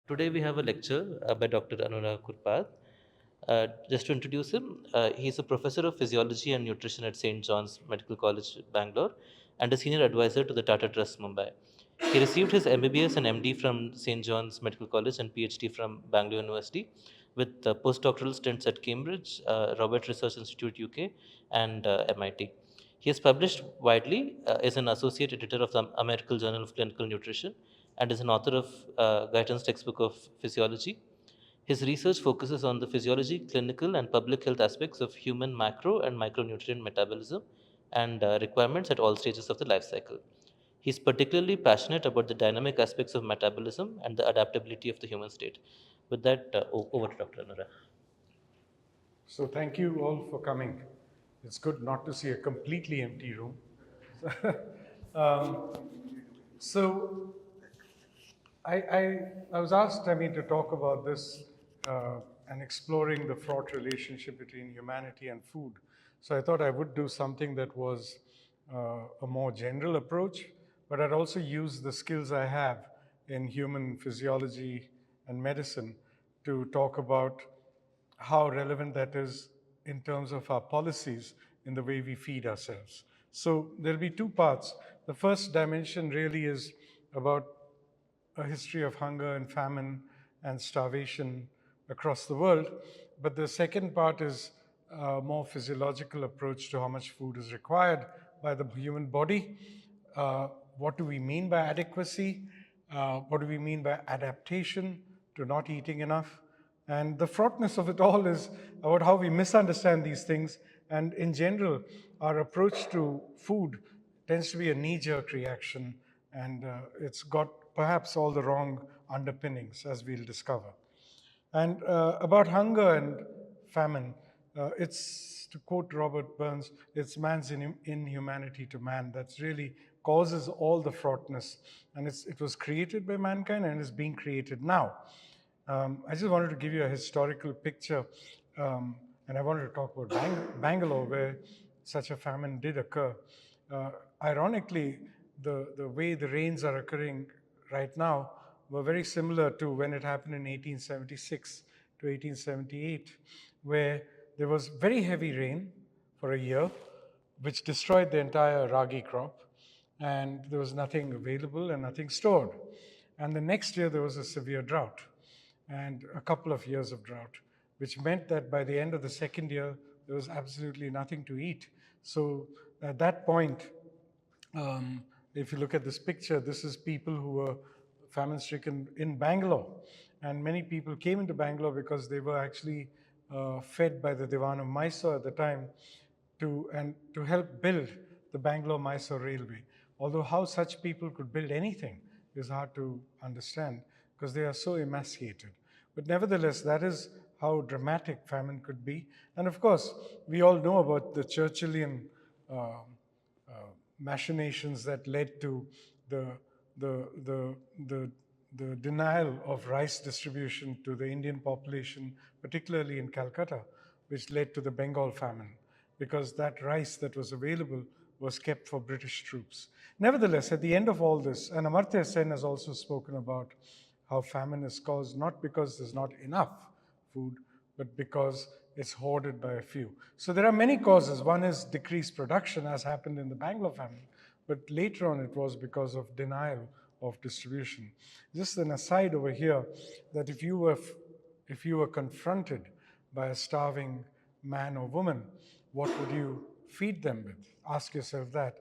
Today we have a lecture by Dr. Anura Kurpad. Just to introduce him, he's a professor of physiology and nutrition at St. John's Medical College, Bangalore, and a senior advisor to the Tata Trust, Mumbai. He received his MBBS and MD from St. John's Medical College and PhD from Bangalore University, with postdoctoral stints at Cambridge, Robert Research Institute, UK, and MIT. He has published widely, is an associate editor of the American Journal of Clinical Nutrition, and is an author of guidance textbook of physiology. His research focuses on the physiology, clinical, and public health aspects of human macro and micronutrient metabolism and requirements at all stages of the life cycle. He is particularly passionate about the dynamic aspects of metabolism and the adaptability of the human state. With that, over to Dr. Anura. So thank you all for coming. It's good not to see a completely empty room. um, so I was asked, to talk about this and exploring the fraught relationship between humanity and food. So I thought I would do something that was a more general approach, but I'd also use the skills I have in human physiology and medicine to talk about how relevant that is in terms of our policies in the way we feed ourselves. So there'll be two parts. The first dimension really is about a history of hunger and famine and starvation across the world. But the second part is a more physiological approach to how much food is required by the human body. What do we mean by adequacy? What do we mean by adaptation to not eating enough? And the fraughtness of it all is about how we misunderstand these things. And in general, our approach to food tends to be a knee-jerk reaction, and it's got perhaps all the wrong underpinnings, as we'll discover. And about hunger and famine, it's, to quote Robert Burns, it's man's inhumanity to man that's really causes all the fraughtness. And it was created by mankind and is being created now. I just wanted to give you a historical picture, and I wanted to talk about Bangalore, where such a famine did occur. Ironically, the way the rains are occurring right now were very similar to when it happened in 1876 to 1878, where there was very heavy rain for a year, which destroyed the entire ragi crop, and there was nothing available and nothing stored. And the next year, there was a severe drought and a couple of years of drought, which meant that by the end of the second year, there was absolutely nothing to eat. So at that point, if you look at this picture, this is people who were famine-stricken in Bangalore. And many people came into Bangalore because they were actually fed by the Diwan of Mysore at the time to help build the Bangalore-Mysore Railway. Although how such people could build anything is hard to understand because they are so emaciated. But nevertheless, that is how dramatic famine could be. And of course, we all know about the Churchillian machinations that led to the denial of rice distribution to the Indian population, particularly in Calcutta, which led to the Bengal famine, because that rice that was available was kept for British troops. Nevertheless, at the end of all this, and Amartya Sen has also spoken about how famine is caused not because there's not enough food, but because it's hoarded by a few. So there are many causes. One is decreased production, as happened in the Bangalore famine, but later on it was because of denial of distribution. Just an aside over here, that if you were confronted by a starving man or woman, what would you feed them with? Ask yourself that.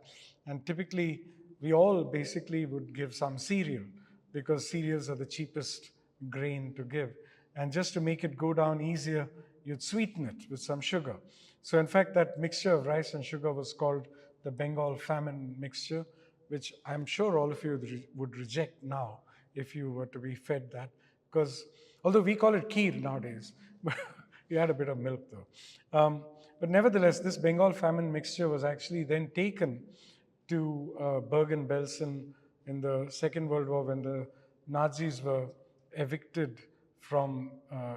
And typically, we all basically would give some cereal, because cereals are the cheapest grain to give. And just to make it go down easier, you'd sweeten it with some sugar. So in fact, that mixture of rice and sugar was called the Bengal famine mixture, which I'm sure all of you would reject now if you were to be fed that. Because although we call it kheer nowadays, but you had a bit of milk though. But nevertheless, this Bengal famine mixture was actually then taken to Bergen-Belsen in the Second World War, when the Nazis were evicted from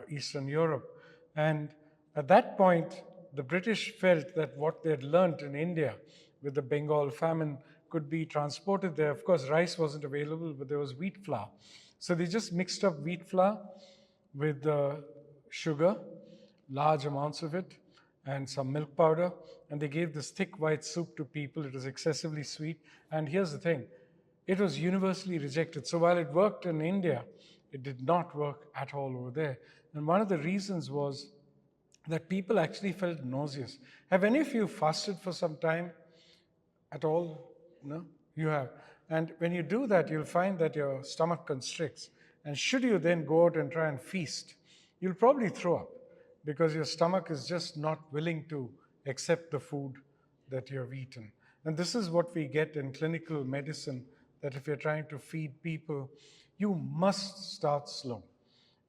Eastern Europe. And at that point, the British felt that what they had learned in India with the Bengal famine could be transported there. Of course, rice wasn't available, but there was wheat flour. So they just mixed up wheat flour with sugar, large amounts of it, and some milk powder, and they gave this thick white soup to people. It was excessively sweet. And here's the thing, it was universally rejected. So while it worked in India, it did not work at all over there. And one of the reasons was that people actually felt nauseous. Have any of you fasted for some time at all? No? You have. And when you do that, you'll find that your stomach constricts. And should you then go out and try and feast, you'll probably throw up because your stomach is just not willing to accept the food that you have eaten. And this is what we get in clinical medicine, that if you're trying to feed people, you must start slow.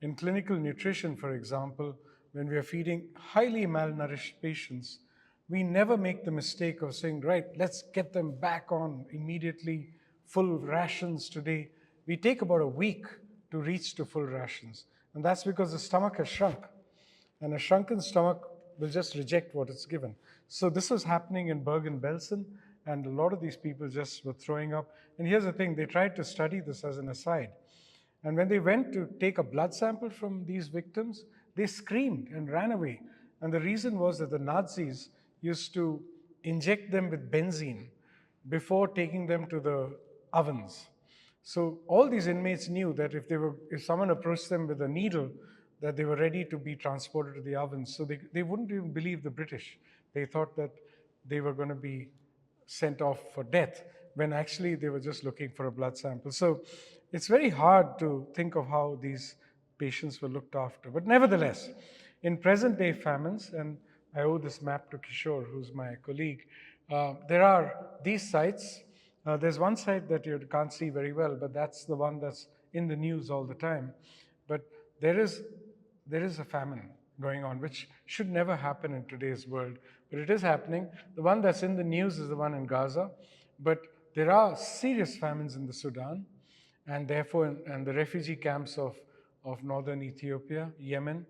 In clinical nutrition, for example, when we are feeding highly malnourished patients, we never make the mistake of saying, right, let's get them back on immediately full rations today. We take about a week to reach to full rations. And that's because the stomach has shrunk. And a shrunken stomach will just reject what it's given. So this was happening in Bergen-Belsen, and a lot of these people just were throwing up. And here's the thing, they tried to study this as an aside. And when they went to take a blood sample from these victims, they screamed and ran away. And the reason was that the Nazis used to inject them with benzene before taking them to the ovens. So all these inmates knew that if someone approached them with a needle, that they were ready to be transported to the ovens. So they wouldn't even believe the British. They thought that they were going to be sent off for death, when actually they were just looking for a blood sample. So it's very hard to think of how these patients were looked after. But nevertheless, in present-day famines, and I owe this map to Kishore, who's my colleague, there are these sites. There's one site that you can't see very well, but that's the one that's in the news all the time. But there is a famine going on, which should never happen in today's world, but it is happening. The one that's in the news is the one in Gaza, but there are serious famines in the Sudan, and therefore in the refugee camps of northern Ethiopia, Yemen,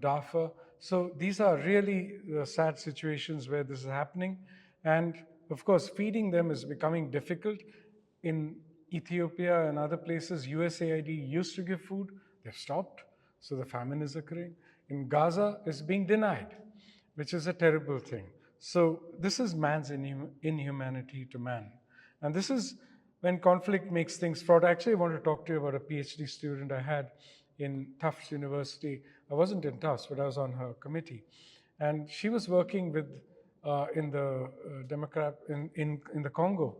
Darfur. So these are really sad situations where this is happening. And of course, feeding them is becoming difficult. In Ethiopia and other places, USAID used to give food, they've stopped, so the famine is occurring. In Gaza, it's being denied, which is a terrible thing. So this is man's inhumanity to man. And this is when conflict makes things fraught. Actually, I want to talk to you about a PhD student I had in Tufts University. I wasn't in Tufts, but I was on her committee. And she was working with in the in the Congo.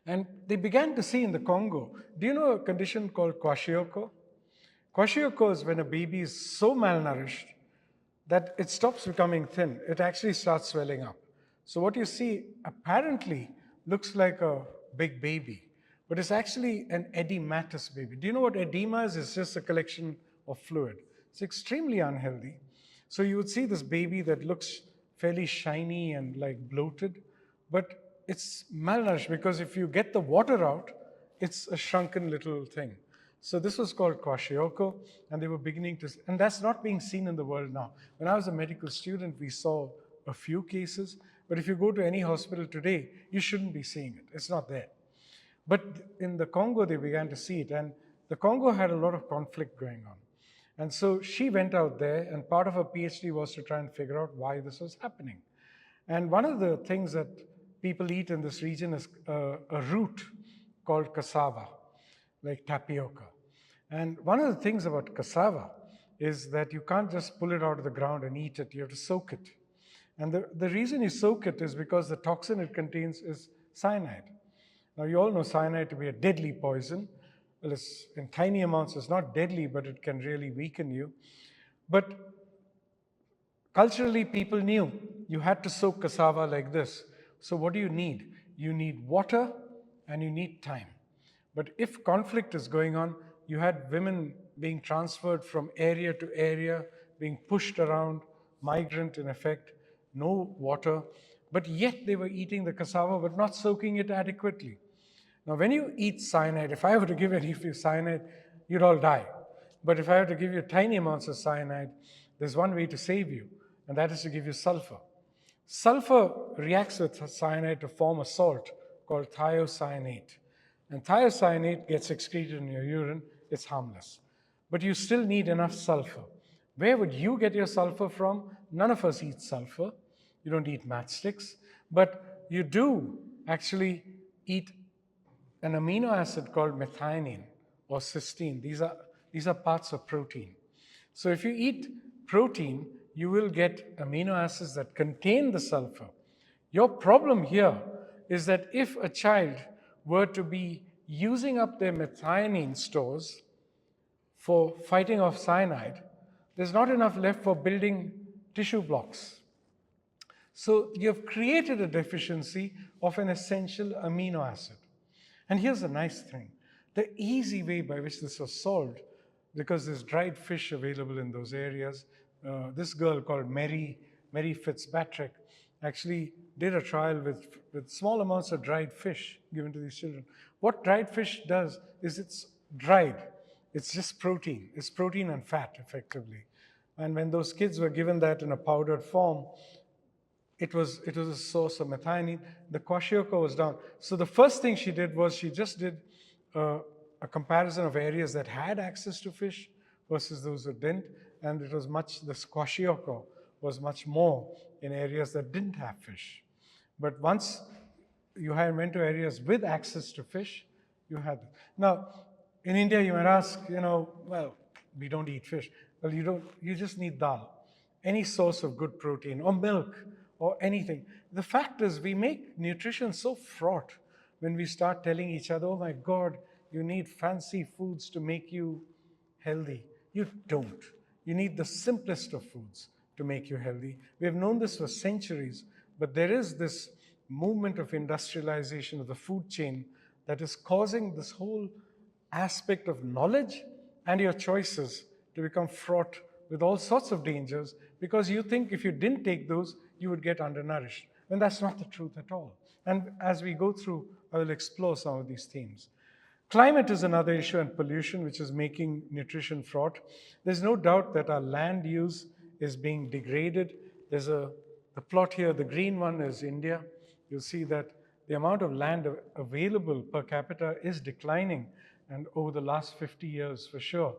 And they began to see in the Congo, do you know a condition called kwashiorkor? Kwashiorkor is when a baby is so malnourished that it stops becoming thin. It actually starts swelling up. So what you see apparently looks like a big baby, but it's actually an edematous baby. Do you know what edema is? It's just a collection of fluid. It's extremely unhealthy. So you would see this baby that looks fairly shiny and like bloated, but it's malnourished because if you get the water out, it's a shrunken little thing. So this was called kwashiorkor, and they were beginning to, and that's not being seen in the world now. When I was a medical student, we saw a few cases, but if you go to any hospital today, you shouldn't be seeing it. It's not there. But in the Congo, they began to see it, and the Congo had a lot of conflict going on. And so she went out there, and part of her PhD was to try and figure out why this was happening. And one of the things that people eat in this region is a root called cassava, like tapioca. And one of the things about cassava is that you can't just pull it out of the ground and eat it. You have to soak it. And the reason you soak it is because the toxin it contains is cyanide. Now, you all know cyanide to be a deadly poison. Well, it's in tiny amounts, it's not deadly, but it can really weaken you. But culturally, people knew you had to soak cassava like this. So what do you need? You need water and you need time. But if conflict is going on, you had women being transferred from area to area, being pushed around, migrant in effect, no water, but yet they were eating the cassava but not soaking it adequately. Now, when you eat cyanide, if I were to give any of you cyanide, you'd all die. But if I were to give you tiny amounts of cyanide, there's one way to save you, and that is to give you sulfur. Sulfur reacts with cyanide to form a salt called thiocyanate. And thiocyanate gets excreted in your urine, it's harmless. But you still need enough sulfur. Where would you get your sulfur from? None of us eat sulfur. You don't eat matchsticks. But you do actually eat an amino acid called methionine or cysteine. These are parts of protein. So if you eat protein, you will get amino acids that contain the sulfur. Your problem here is that if a child were to be using up their methionine stores for fighting off cyanide, there's not enough left for building tissue blocks. So you've created a deficiency of an essential amino acid. And here's the nice thing. The easy way by which this was solved, because there's dried fish available in those areas, this girl called Mary Fitzpatrick actually did a trial with small amounts of dried fish given to these children. What dried fish does is it's dried. It's just protein. It's protein and fat, effectively. And when those kids were given that in a powdered form, it was a source of methionine. The kwashiorkor was down. So the first thing she did was she just did a comparison of areas that had access to fish versus those that didn't, and the kwashiorkor was much more in areas that didn't have fish. But once you went to areas with access to fish, you had it. Now, in India, you might ask, well, we don't eat fish. Well, you just need dal, any source of good protein, or milk, or anything. The fact is, we make nutrition so fraught when we start telling each other, oh my God, you need fancy foods to make you healthy. You don't. You need the simplest of foods to make you healthy. We have known this for centuries, but there is this movement of industrialization of the food chain that is causing this whole aspect of knowledge and your choices to become fraught with all sorts of dangers, because you think if you didn't take those, you would get undernourished. And that's not the truth at all. And as we go through, I will explore some of these themes. Climate is another issue, and pollution, which is making nutrition fraught. There's no doubt that our land use is being degraded. There's the plot here, the green one is India. You'll see that the amount of land available per capita is declining, and over the last 50 years for sure.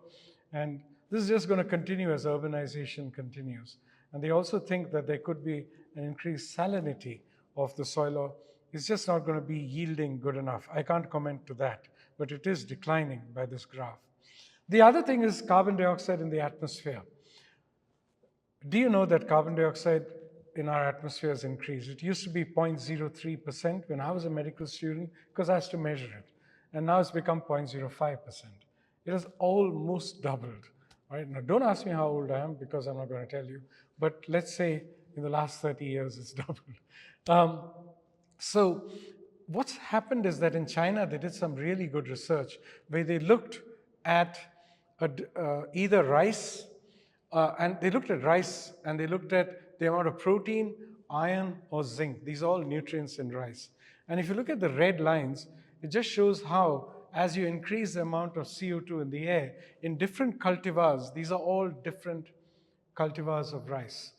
And this is just going to continue as urbanization continues. And they also think that there could be an increased salinity of the soil, or it's just not going to be yielding good enough. I can't comment to that, but it is declining by this graph. The other thing is carbon dioxide in the atmosphere. Do you know that carbon dioxide in our atmosphere has increased? It used to be 0.03% when I was a medical student, because I used to measure it. And now it's become 0.05%. It has almost doubled. Right? Now, don't ask me how old I am, because I'm not going to tell you. But let's say in the last 30 years, it's doubled. So what's happened is that in China, they did some really good research where they looked at either rice, and they looked at rice, and they looked at the amount of protein, iron, or zinc. These are all nutrients in rice. And if you look at the red lines, it just shows how, as you increase the amount of CO2 in the air, in different cultivars, these are all different cultivars of rice,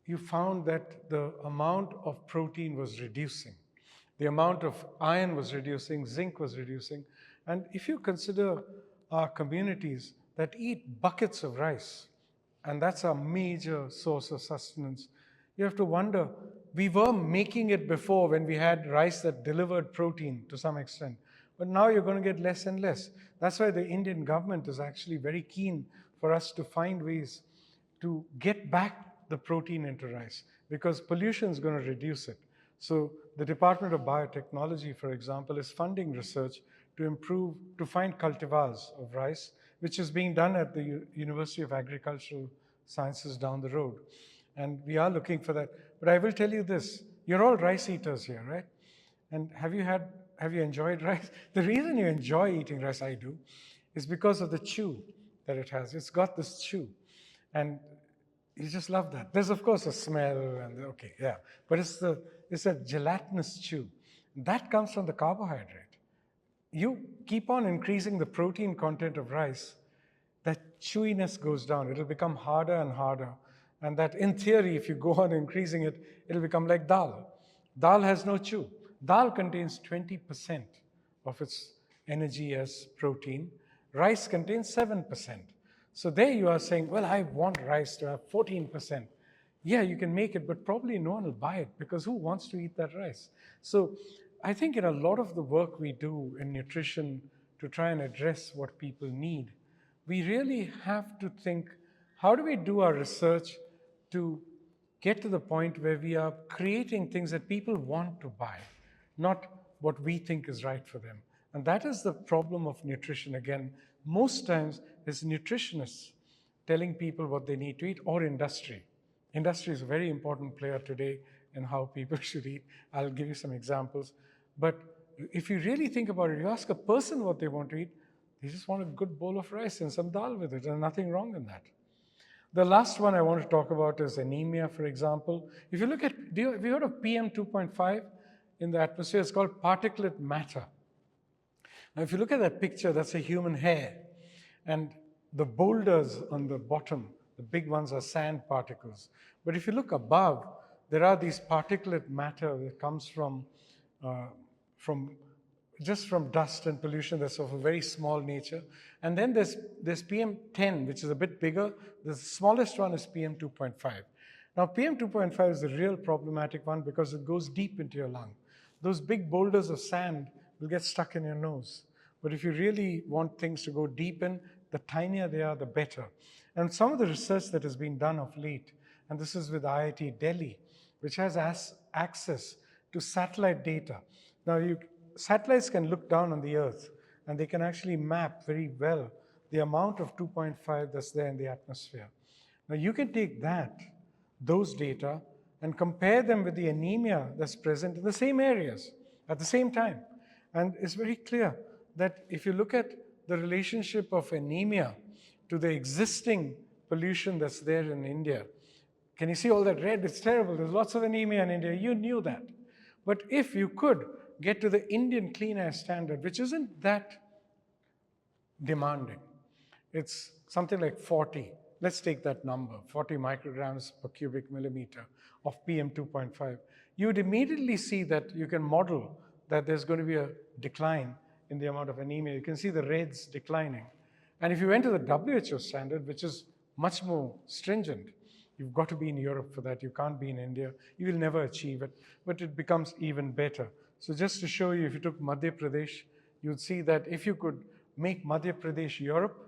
you found that the amount of protein was reducing. The amount of iron was reducing, zinc was reducing. And if you consider our communities that eat buckets of rice, and that's our major source of sustenance, you have to wonder, we were making it before when we had rice that delivered protein to some extent. But now you're going to get less and less. That's why the Indian government is actually very keen for us to find ways to get back the protein into rice, because pollution is going to reduce it. So the Department of Biotechnology, for example, is funding research to find cultivars of rice, which is being done at the University of Agricultural Sciences down the road. And we are looking for that. But I will tell you this, you're all rice eaters here, right? And have you enjoyed rice? The reason you enjoy eating rice, I do, is because of the chew that it has. It's got this chew. And you just love that. There's, of course, a smell, and okay, yeah. But it's a gelatinous chew. That comes from the carbohydrate. You keep on increasing the protein content of rice, that chewiness goes down. It'll become harder and harder. And that, in theory, if you go on increasing it, it'll become like dal. Dal has no chew. Dal contains 20% of its energy as protein. Rice contains 7%. So there you are saying, well, I want rice to have 14%. Yeah, you can make it, but probably no one will buy it because who wants to eat that rice? So I think in a lot of the work we do in nutrition to try and address what people need, we really have to think, how do we do our research to get to the point where we are creating things that people want to buy, not what we think is right for them. And that is the problem of nutrition. Again, most times it's nutritionists telling people what they need to eat, or industry. Industry is a very important player today in how people should eat. I'll give you some examples. But if you really think about it, you ask a person what they want to eat, they just want a good bowl of rice and some dal with it. There's nothing wrong in that. The last one I want to talk about is anemia, for example. If you look at, have you heard of PM 2.5 in the atmosphere? It's called particulate matter. Now, if you look at that picture, that's a human hair. And the boulders on the bottom, the big ones, are sand particles. But if you look above, there are these particulate matter that comes from just from dust and pollution that's of a very small nature. And then there's PM10, which is a bit bigger. The smallest one is PM 2.5. Now, PM 2.5 is the real problematic one because it goes deep into your lung. Those big boulders of sand will get stuck in your nose. But if you really want things to go deep in, the tinier they are, the better. And some of the research that has been done of late, and this is with IIT Delhi, which has access to satellite data. Now, satellites can look down on the Earth, and they can actually map very well the amount of 2.5 that's there in the atmosphere. Now, you can take those data, and compare them with the anemia that's present in the same areas at the same time. And it's very clear that if you look at the relationship of anemia to the existing pollution that's there in India, can you see all that red? It's terrible. There's lots of anemia in India. You knew that. But if you could get to the Indian clean air standard, which isn't that demanding, it's something like 40. Let's take that number, 40 micrograms per cubic millimeter of PM 2.5. You would immediately see that you can model that there's going to be a decline in the amount of anemia. You can see the reds declining. And if you went to the WHO standard, which is much more stringent, you've got to be in Europe for that. You can't be in India. You will never achieve it, but it becomes even better. So just to show you, if you took Madhya Pradesh, you'd see that if you could make Madhya Pradesh Europe,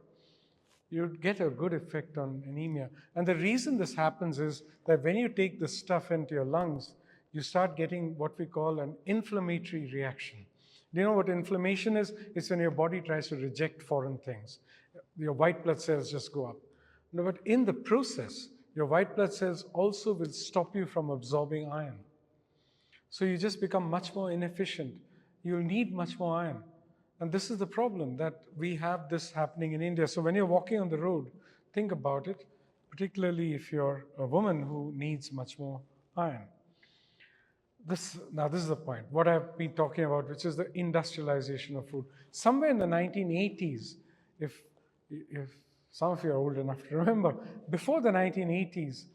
you'd get a good effect on anemia. And the reason this happens is that when you take this stuff into your lungs, you start getting what we call an inflammatory reaction. Do you know what inflammation is? It's when your body tries to reject foreign things. Your white blood cells just go up. No, but in the process, your white blood cells also will stop you from absorbing iron. So you just become much more inefficient. You'll need much more iron. And this is the problem, that we have this happening in India. So when you're walking on the road, think about it, particularly if you're a woman who needs much more iron. Now this is the point, what I've been talking about, which is the industrialization of food. Somewhere in the 1980s, if some of you are old enough to remember, before the 1980s,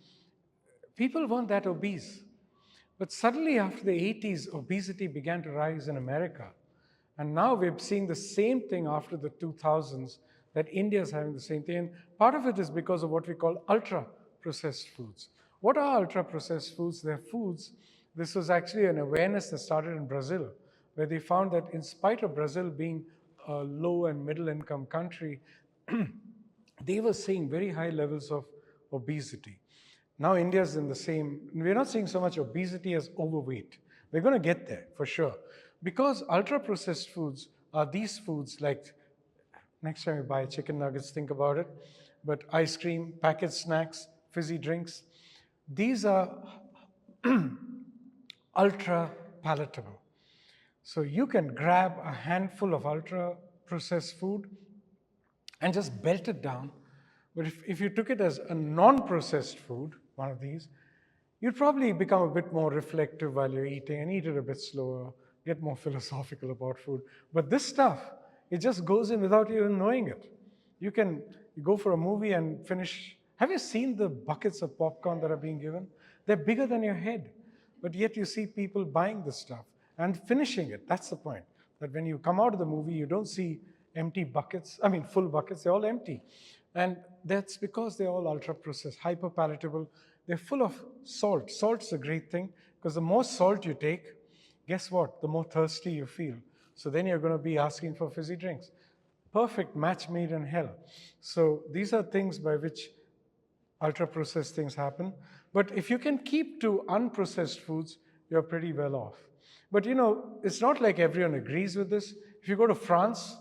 people weren't that obese. But suddenly after the 80s, obesity began to rise in America. And now we're seeing the same thing after the 2000s, that India is having the same thing. And part of it is because of what we call ultra-processed foods. What are ultra-processed foods? They're foods. This was actually an awareness that started in Brazil, where they found that in spite of Brazil being a low and middle income country, they were seeing very high levels of obesity. Now India's in the same, we're not seeing so much obesity as overweight. We're going to get there for sure. Because ultra-processed foods are these foods like, next time you buy chicken nuggets, think about it, but ice cream, packaged snacks, fizzy drinks, these are ultra-palatable. So you can grab a handful of ultra-processed food and just belt it down. But if you took it as a non-processed food, one of these, you'd probably become a bit more reflective while you're eating and eat it a bit slower, get more philosophical about food. But this stuff, it just goes in without you even knowing it. You go for a movie and finish. Have you seen the buckets of popcorn that are being given? They're bigger than your head. But yet you see people buying this stuff and finishing it. That's the point. that when you come out of the movie, you don't see empty buckets, I mean, full buckets, they're all empty. And that's because they're all ultra processed, hyper palatable. They're full of salt. Salt's a great thing because the more salt you take, guess what? The more thirsty you feel. So then you're going to be asking for fizzy drinks. Perfect match made in hell. So these are things by which ultra processed things happen. But if you can keep to unprocessed foods, you're pretty well off. But you know, it's not like everyone agrees with this. If you go to France,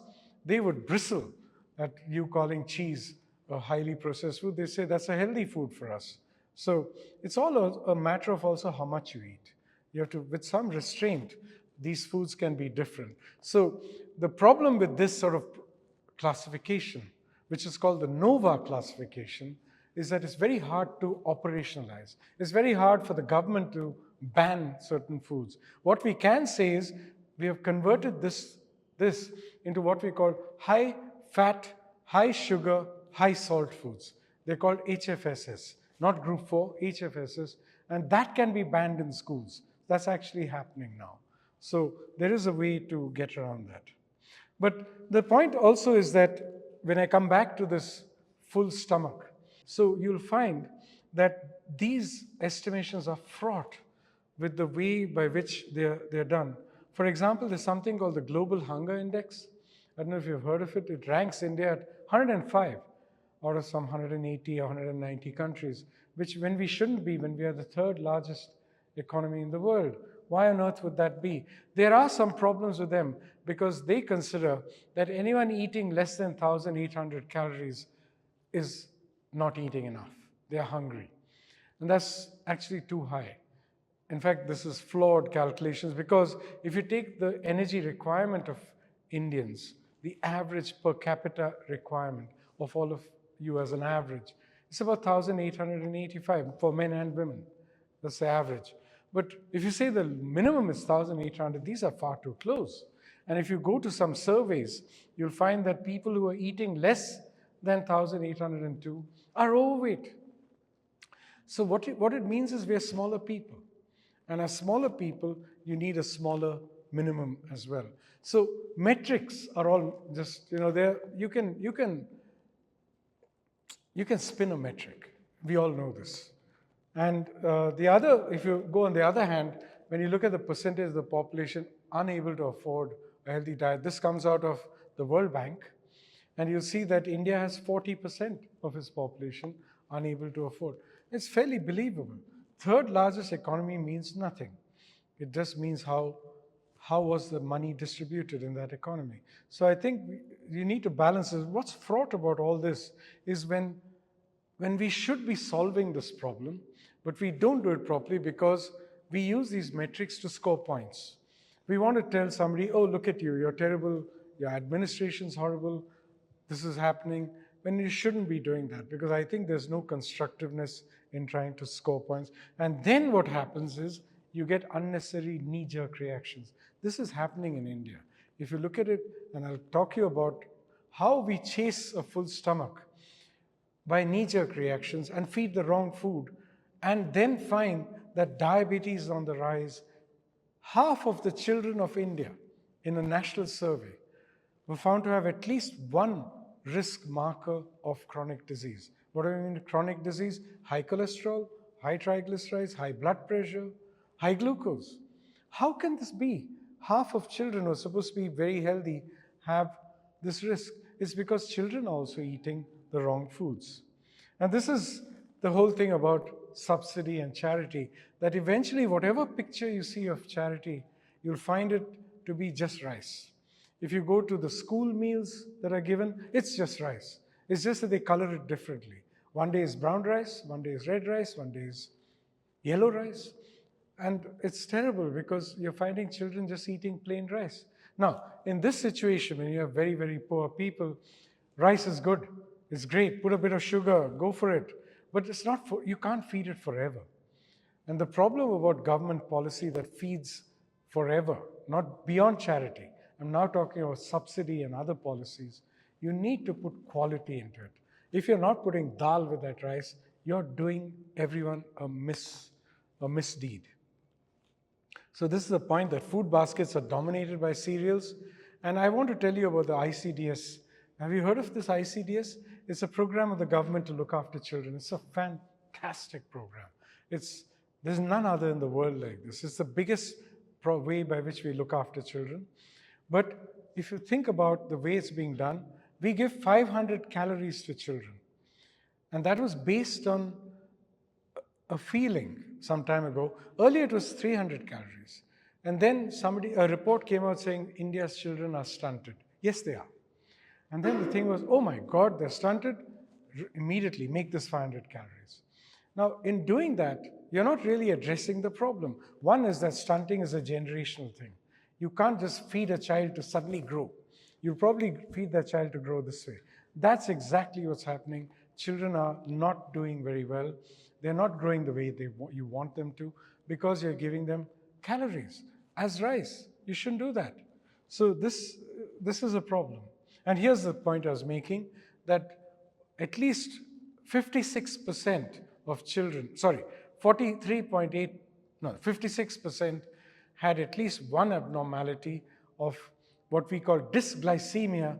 they would bristle at you calling cheese a highly processed food. They say that's a healthy food for us. So it's all a matter of also how much you eat. You have to, with some restraint, these foods can be different. So the problem with this sort of classification, which is called the NOVA classification, is that it's very hard to operationalize. It's very hard for the government to ban certain foods. What we can say is we have converted this into what we call high fat, high sugar, high salt foods. They're called HFSS, not group 4, HFSS, and that can be banned in schools. That's actually happening now. So there is a way to get around that. But the point also is that when I come back to this full stomach, so you'll find that these estimations are fraught with the way by which they're done. For example, there's something called the Global Hunger Index. I don't know if you've heard of it. It ranks India at 105 out of some 180 or 190 countries, which when we shouldn't be, when we are the third largest economy in the world. Why on earth would that be? There are some problems with them because they consider that anyone eating less than 1,800 calories is not eating enough. They're hungry. And that's actually too high. In fact, this is flawed calculations because if you take the energy requirement of Indians, the average per capita requirement of all of you as an average, it's about 1,885 for men and women. That's the average. But if you say the minimum is 1,800, these are far too close. And if you go to some surveys, you'll find that people who are eating less than 1,802 are overweight. So what it means is we're smaller people. And as smaller people, you need a smaller minimum as well. So metrics are all just, you can spin a metric. We all know this. And if you go on the other hand, when you look at the percentage of the population unable to afford a healthy diet, this comes out of the World Bank. And you'll see that India has 40% of its population unable to afford. It's fairly believable. Third largest economy means nothing. It just means how was the money distributed in that economy. So I think you need to balance this. What's fraught about all this is when we should be solving this problem, but we don't do it properly because we use these metrics to score points. We want to tell somebody, oh, look at you, you're terrible, your administration's horrible, this is happening, when you shouldn't be doing that because I think there's no constructiveness in trying to score points. And then what happens is you get unnecessary knee-jerk reactions. This is happening in India. If you look at it, and I'll talk to you about how we chase a full stomach by knee-jerk reactions and feed the wrong food, and then find that diabetes is on the rise. Half of the children of India in a national survey were found to have at least one risk marker of chronic disease. What do I mean chronic disease? High cholesterol, high triglycerides, high blood pressure, high glucose. How can this be? Half of children who are supposed to be very healthy have this risk. It's because children are also eating the wrong foods. And this is the whole thing about subsidy and charity, that eventually whatever picture you see of charity, you'll find it to be just rice. If you go to the school meals that are given, it's just rice. It's just that they color it differently. One day is brown rice, one day is red rice, one day is yellow rice. And it's terrible because you're finding children just eating plain rice. Now, in this situation, when you have very, very poor people, rice is good. It's great. Put a bit of sugar, go for it. But it's not you can't feed it forever. And the problem about government policy that feeds forever, not beyond charity, I'm now talking about subsidy and other policies, you need to put quality into it. If you're not putting dal with that rice, you're doing everyone a misdeed. So this is the point that food baskets are dominated by cereals. And I want to tell you about the ICDS. Have you heard of this ICDS? It's a program of the government to look after children. It's a fantastic program. There's none other in the world like this. It's the biggest way by which we look after children. But if you think about the way it's being done, we give 500 calories to children. And that was based on a feeling some time ago. Earlier it was 300 calories. And then a report came out saying India's children are stunted. Yes, they are. And then the thing was, oh my God, they're stunted. Immediately make this 500 calories. Now, in doing that, you're not really addressing the problem. One is that stunting is a generational thing. You can't just feed a child to suddenly grow. You probably feed that child to grow this way. That's exactly what's happening. Children are not doing very well. They're not growing the way you want them to because you're giving them calories as rice. You shouldn't do that. So this is a problem. And here's the point I was making, that at least 56% of children, 56% had at least one abnormality of what we call dysglycemia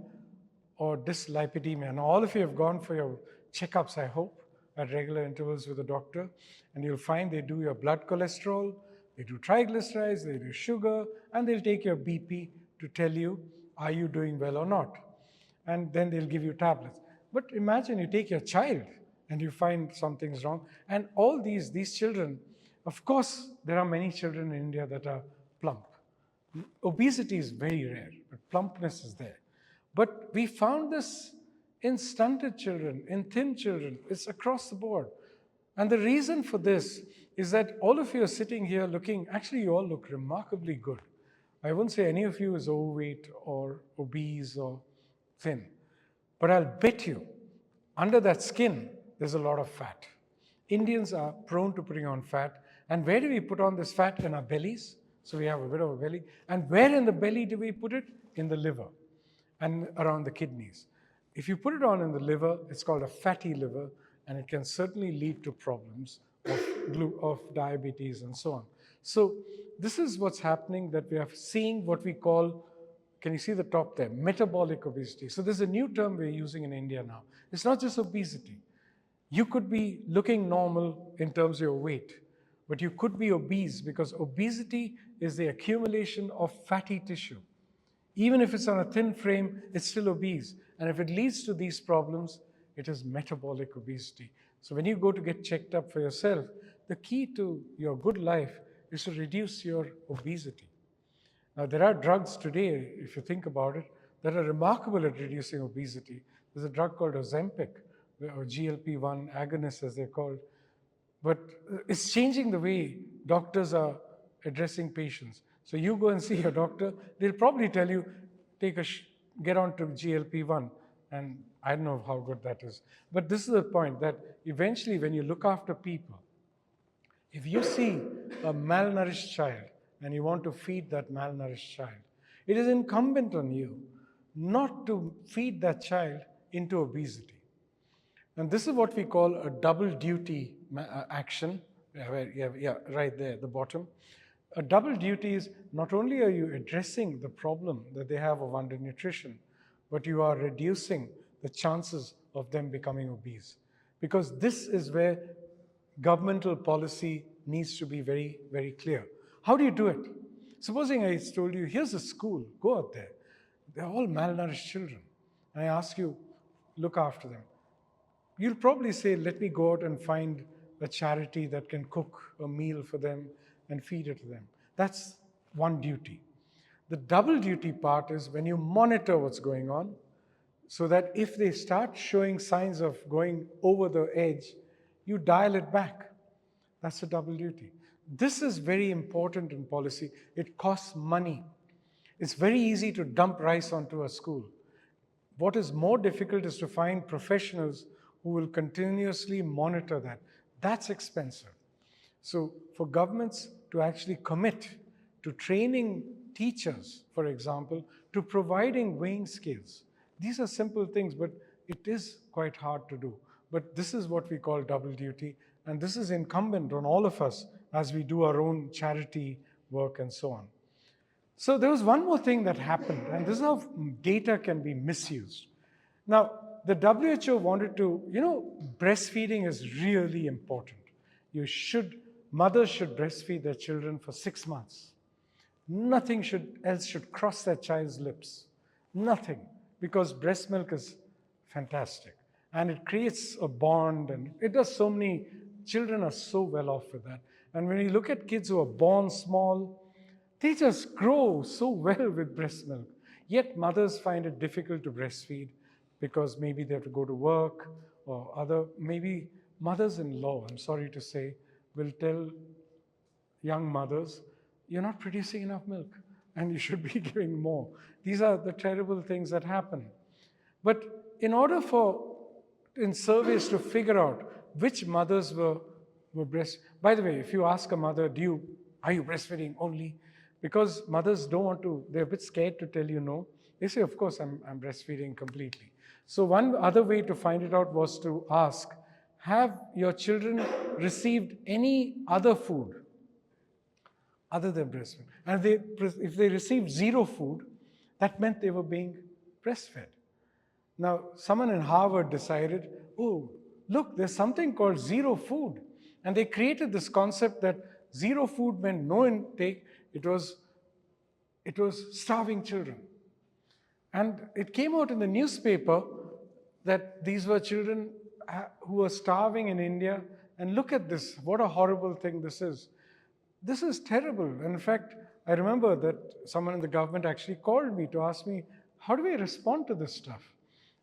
or dyslipidemia. Now, all of you have gone for your checkups, I hope, at regular intervals with a doctor, and you'll find they do your blood cholesterol, they do triglycerides, they do sugar, and they'll take your BP to tell you, are you doing well or not? And then they'll give you tablets. But imagine you take your child and you find something's wrong. And all these children, of course, there are many children in India that are plump. Obesity is very rare, but plumpness is there. But we found this in stunted children, in thin children. It's across the board. And the reason for this is that all of you are sitting here actually you all look remarkably good. I wouldn't say any of you is overweight or obese or thin. But I'll bet you, under that skin, there's a lot of fat. Indians are prone to putting on fat. And where do we put on this fat? In our bellies. So we have a bit of a belly. And where in the belly do we put it? In the liver and around the kidneys. If you put it on in the liver, it's called a fatty liver, and it can certainly lead to problems of diabetes and so on. So this is what's happening, that we are seeing what we call, can you see the top there? Metabolic obesity. So there's a new term we're using in India now. It's not just obesity. You could be looking normal in terms of your weight, but you could be obese because obesity is the accumulation of fatty tissue. Even if it's on a thin frame, it's still obese. And if it leads to these problems, it is metabolic obesity. So when you go to get checked up for yourself, the key to your good life is to reduce your obesity. Now, there are drugs today, if you think about it, that are remarkable at reducing obesity. There's a drug called Ozempic, or GLP-1 agonists, as they're called. But it's changing the way doctors are addressing patients. So you go and see your doctor, they'll probably tell you, get on to GLP-1. And I don't know how good that is. But this is the point, that eventually when you look after people, if you see a malnourished child and you want to feed that malnourished child, it is incumbent on you not to feed that child into obesity. And this is what we call a double duty action. Right there at the bottom. A double duty is not only are you addressing the problem that they have of undernutrition, but you are reducing the chances of them becoming obese. Because this is where governmental policy needs to be very, very clear. How do you do it? Supposing I told you, here's a school, go out there. They're all malnourished children. And I ask you, look after them. You'll probably say, let me go out and find a charity that can cook a meal for them and feed it to them. That's one duty. The double duty part is when you monitor what's going on, so that if they start showing signs of going over the edge, you dial it back. That's a double duty. This is very important in policy. It costs money. It's very easy to dump rice onto a school. What is more difficult is to find professionals who will continuously monitor that. That's expensive. So for governments to actually commit to training teachers, for example, to providing weighing scales. These are simple things, but it is quite hard to do. But this is what we call double duty, and this is incumbent on all of us as we do our own charity work, and so on. So there was one more thing that happened, and this is how data can be misused. Now, the WHO wanted to, breastfeeding is really important. Mothers should breastfeed their children for 6 months. Nothing else should cross that child's lips. Nothing, because breast milk is fantastic. And it creates a bond, and it does so many, children are so well off with that. And when you look at kids who are born small, they just grow so well with breast milk. Yet mothers find it difficult to breastfeed because maybe they have to go to work, or maybe mothers-in-law, I'm sorry to say, will tell young mothers, you're not producing enough milk and you should be giving more. These are the terrible things that happen. But in order in surveys to figure out which mothers were by the way, if you ask a mother, are you breastfeeding only? Because mothers don't want to, they're a bit scared to tell you no. They say, of course, I'm breastfeeding completely. So one other way to find it out was to ask, have your children received any other food other than breast milk? And if they received zero food, that meant they were being breastfed. Now, someone in Harvard decided, oh, look, there's something called zero food. And they created this concept that zero food meant no intake. It was starving children. And it came out in the newspaper that these were children who were starving in India. And look at this, what a horrible thing this is. This is terrible. And in fact, I remember that someone in the government actually called me to ask me, how do we respond to this stuff?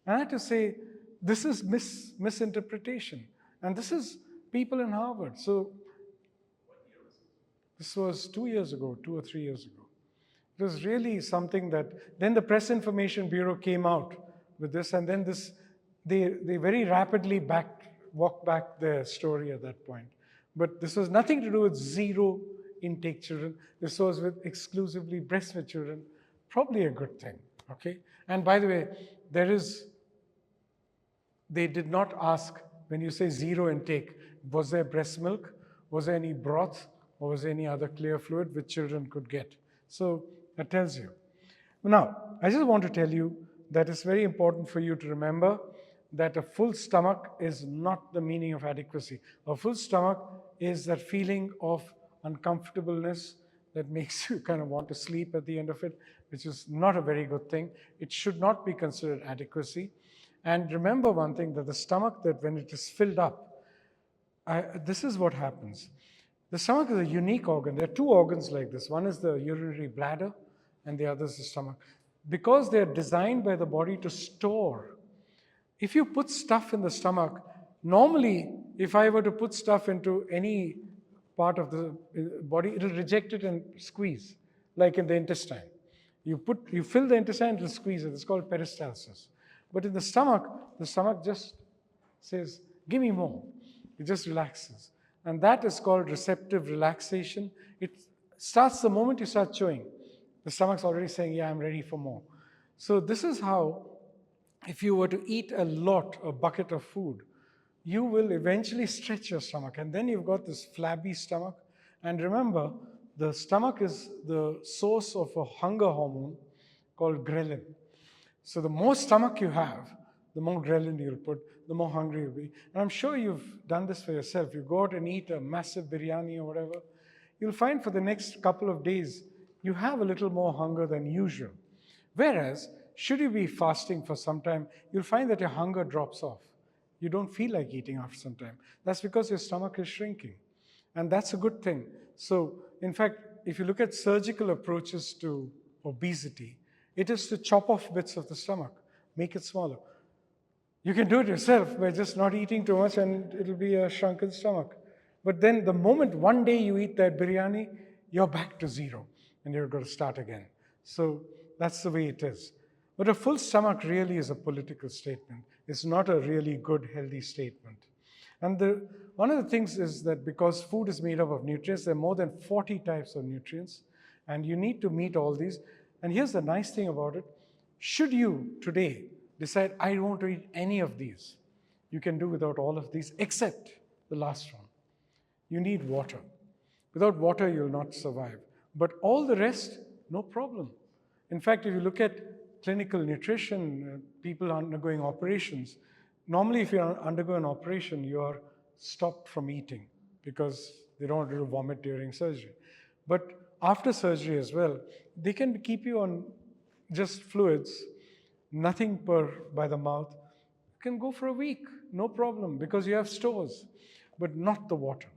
And I had to say, this is misinterpretation. And this is people in Harvard. So this was 2 years ago, 2 or 3 years ago. It was really something that, then the Press Information Bureau came out with this, and then they very rapidly walked back their story at that point. But this was nothing to do with zero intake children. This was with exclusively breastfed children. Probably a good thing, okay? And by the way, they did not ask, when you say zero intake, was there breast milk? Was there any broth? Or was there any other clear fluid which children could get? So that tells you. Now, I just want to tell you that it's very important for you to remember that a full stomach is not the meaning of adequacy. A full stomach is that feeling of uncomfortableness that makes you kind of want to sleep at the end of it, which is not a very good thing. It should not be considered adequacy. And remember one thing, that the stomach, that when it is filled up, this is what happens. The stomach is a unique organ. There are two organs like this. One is the urinary bladder, and the other is the stomach. Because they're designed by the body to store. If you put stuff in the stomach, normally, if I were to put stuff into any part of the body, it'll reject it and squeeze, like in the intestine. You fill the intestine, it'll squeeze it. It's called peristalsis. But in the stomach just says, give me more. It just relaxes. And that is called receptive relaxation. It starts the moment you start chewing. The stomach's already saying, yeah, I'm ready for more. So this is how, if you were to eat a bucket of food, you will eventually stretch your stomach. And then you've got this flabby stomach. And remember, the stomach is the source of a hunger hormone called ghrelin. So the more stomach you have, the more ghrelin you'll put, the more hungry you'll be. And I'm sure you've done this for yourself. You go out and eat a massive biryani or whatever, you'll find for the next couple of days, you have a little more hunger than usual. Whereas, should you be fasting for some time, you'll find that your hunger drops off. You don't feel like eating after some time. That's because your stomach is shrinking. And that's a good thing. So, in fact, if you look at surgical approaches to obesity, it is to chop off bits of the stomach, make it smaller. You can do it yourself by just not eating too much, and it'll be a shrunken stomach. But then the moment one day you eat that biryani, you're back to zero, and you're going to start again. So that's the way it is. But a full stomach really is a political statement. It's not a really good, healthy statement. And one of the things is that because food is made up of nutrients, there are more than 40 types of nutrients, and you need to meet all these. And here's the nice thing about it. Should you today decide, I don't want to eat any of these, you can do without all of these, except the last one. You need water. Without water, you'll not survive. But all the rest, no problem. In fact, if you look at clinical nutrition, people undergoing operations, normally if you undergo an operation, you are stopped from eating because they don't want you to vomit during surgery. But after surgery as well, they can keep you on just fluids, nothing by the mouth. You can go for a week, no problem, because you have stores, but not the water.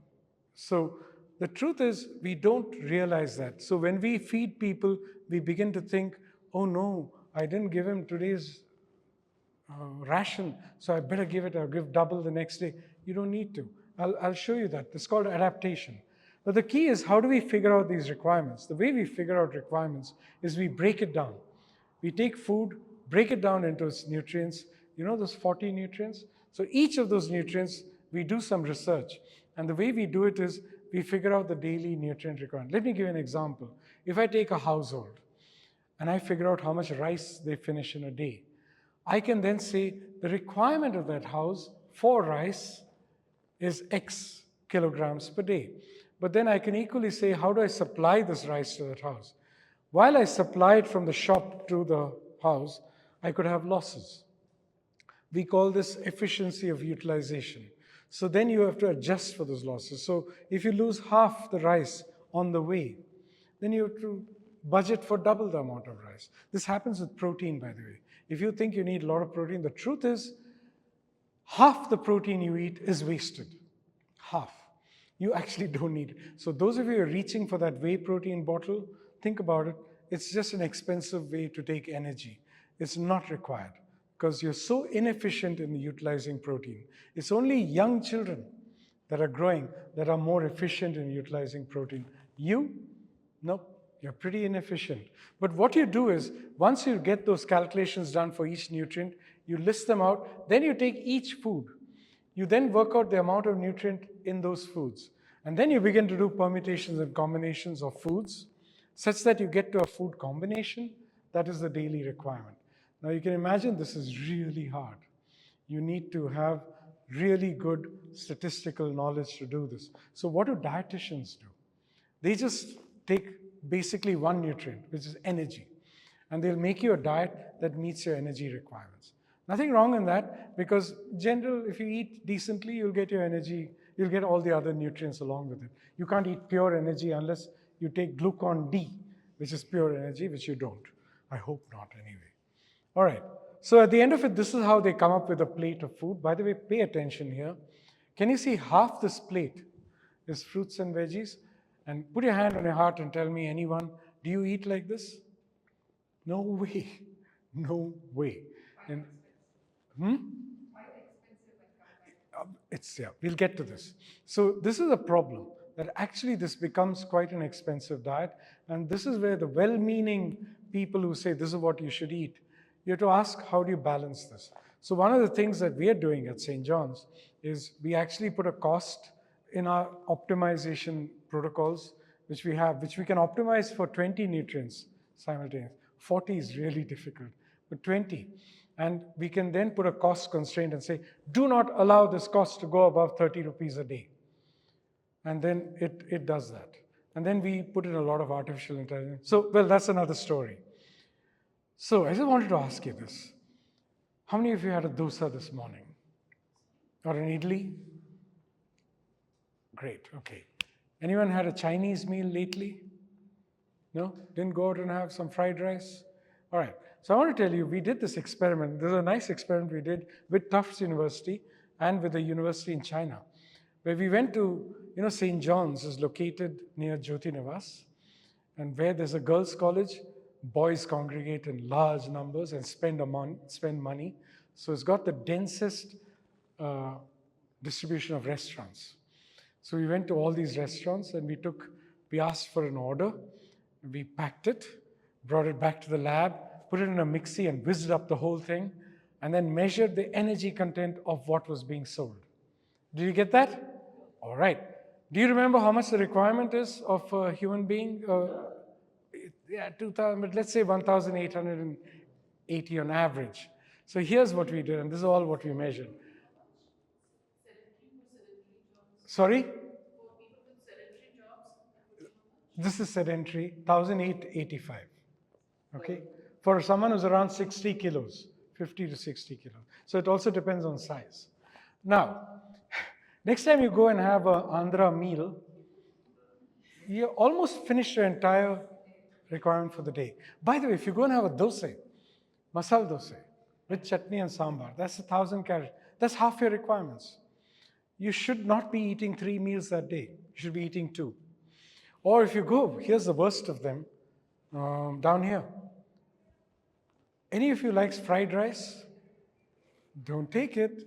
So the truth is, we don't realize that. So when we feed people, we begin to think, oh no, I didn't give him today's ration, so I better give it, I'll give double the next day. You don't need to. I'll show you that. It's called adaptation. But the key is, how do we figure out these requirements? The way we figure out requirements is we break it down. We take food, break it down into its nutrients. You know those 40 nutrients? So each of those nutrients, we do some research. And the way we do it is we figure out the daily nutrient requirement. Let me give you an example. If I take a household and I figure out how much rice they finish in a day, I can then say the requirement of that house for rice is X kilograms per day. But then I can equally say, how do I supply this rice to that house? While I supply it from the shop to the house, I could have losses. We call this efficiency of utilization. So then you have to adjust for those losses. So if you lose half the rice on the way, then you have to budget for double the amount of rice. This happens with protein, by the way. If you think you need a lot of protein, the truth is half the protein you eat is wasted. Half. You actually don't need it. So those of you who are reaching for that whey protein bottle, think about it. It's just an expensive way to take energy. It's not required because you're so inefficient in utilizing protein. It's only young children that are growing that are more efficient in utilizing protein. You? Nope. You're pretty inefficient. But what you do is, once you get those calculations done for each nutrient, you list them out, then you take each food. You then work out the amount of nutrient in those foods. And then you begin to do permutations and combinations of foods, such that you get to a food combination that is the daily requirement. Now you can imagine this is really hard. You need to have really good statistical knowledge to do this. So what do dietitians do? They just take basically one nutrient, which is energy, and they'll make you a diet that meets your energy requirements. Nothing wrong in that, because general, if you eat decently, you'll get your energy, you'll get all the other nutrients along with it. You can't eat pure energy unless you take glucon D, which is pure energy, which you don't. I hope not anyway. All right, so at the end of it, this is how they come up with a plate of food. By the way, pay attention here. Can you see half this plate is fruits and veggies? And put your hand on your heart and tell me, anyone, do you eat like this? No way. No way. And, we'll get to this. So this is a problem, that actually this becomes quite an expensive diet. And this is where the well-meaning people who say this is what you should eat, you have to ask, how do you balance this? So one of the things that we are doing at St. John's is we actually put a cost in our optimization protocols, which we have, which we can optimize for 20 nutrients simultaneously. 40 is really difficult, but 20. And we can then put a cost constraint and say, do not allow this cost to go above 30 rupees a day. And then it does that. And then we put in a lot of artificial intelligence. So, well, that's another story. So I just wanted to ask you this. How many of you had a dosa this morning? Or an idli? Great, okay. Anyone had a Chinese meal lately? No? Didn't go out and have some fried rice? All right. So I want to tell you, we did this experiment. This is a nice experiment we did with Tufts University and with a university in China, where we went to, St. John's is located near Jyoti Nivas, and where there's a girls' college, boys congregate in large numbers and spend money. So it's got the densest distribution of restaurants. So we went to all these restaurants and we asked for an order, we packed it, brought it back to the lab, put it in a mixie and whizzed up the whole thing, and then measured the energy content of what was being sold. Did you get that? All right. Do you remember how much the requirement is of a human being? 2,000, but let's say 1,880 on average. So here's what we did, and this is all what we measured. Sorry? This is sedentary, 1,885. Okay? For someone who's around 60 kilos, 50 to 60 kilos. So it also depends on size. Now, next time you go and have an Andhra meal, you almost finish your entire requirement for the day. By the way, if you go and have a dosa, masala dosa, with chutney and sambar, that's 1,000 calories. That's half your requirements. You should not be eating 3 meals that day. You should be eating 2. Or if you go, here's the worst of them, down here. Any of you likes fried rice? Don't take it.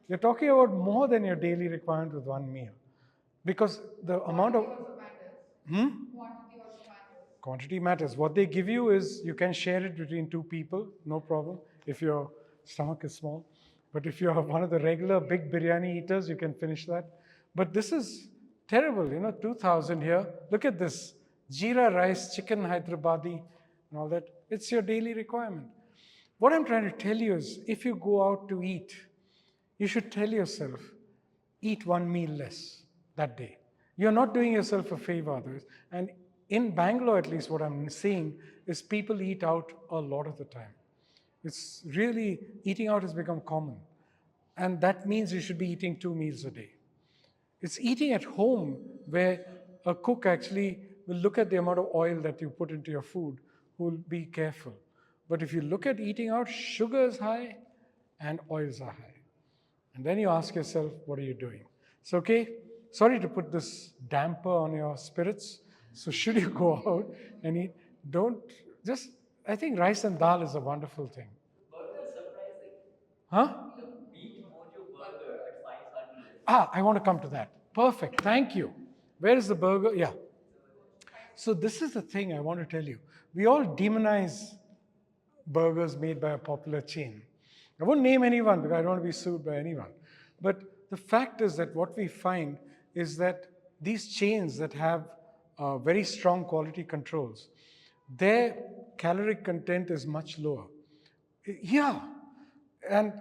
You're talking about more than your daily requirement with one meal. Because the amount of... Quantity matters. What they give you is you can share it between 2 people, no problem, if your stomach is small. But if you're one of the regular big biryani eaters, you can finish that. But this is terrible, 2,000 here. Look at this. Jeera rice, chicken Hyderabadi, and all that. It's your daily requirement. What I'm trying to tell you is, if you go out to eat, you should tell yourself, eat 1 meal less that day. You're not doing yourself a favor, otherwise. And in Bangalore, at least, what I'm seeing is people eat out a lot of the time. It's really, eating out has become common. And that means you should be eating 2 meals a day. It's eating at home where a cook actually will look at the amount of oil that you put into your food, who will be careful. But if you look at eating out, sugar is high and oils are high. And then you ask yourself, what are you doing? So, okay, sorry to put this damper on your spirits. So should you go out and eat, I think rice and dal is a wonderful thing. Burger is surprising. Huh? The meat mojo burger at 500. I want to come to that. Perfect, thank you. Where is the burger? Yeah. So this is the thing I want to tell you. We all demonize burgers made by a popular chain. I won't name anyone because I don't want to be sued by anyone. But the fact is that what we find is that these chains that have very strong quality controls, their caloric content is much lower. Yeah. And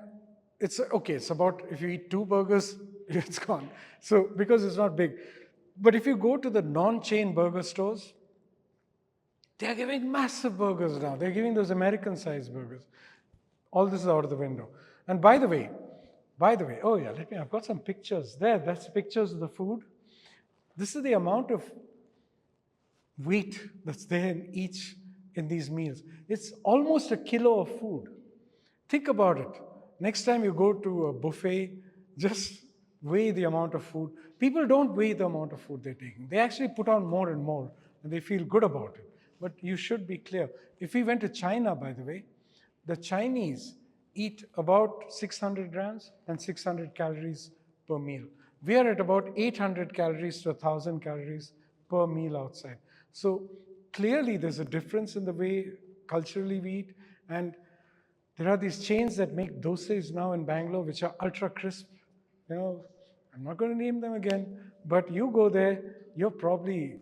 it's okay, it's about, if you eat 2 burgers, it's gone. So, because it's not big. But if you go to the non-chain burger stores, they're giving massive burgers now. They're giving those American-sized burgers. All this is out of the window. And by the way, oh yeah, I've got some pictures there. That's pictures of the food. This is the amount of weight that's there in these meals. It's almost a kilo of food. Think about it. Next time you go to a buffet, just weigh the amount of food. People don't weigh the amount of food they're taking. They actually put on more and more, and they feel good about it. But you should be clear. If we went to China, by the way, the Chinese eat about 600 grams and 600 calories per meal. We are at about 800 calories to 1,000 calories per meal outside. So clearly there's a difference in the way culturally we eat. And there are these chains that make dosas now in Bangalore, which are ultra crisp. I'm not going to name them again, but you go there, you're probably,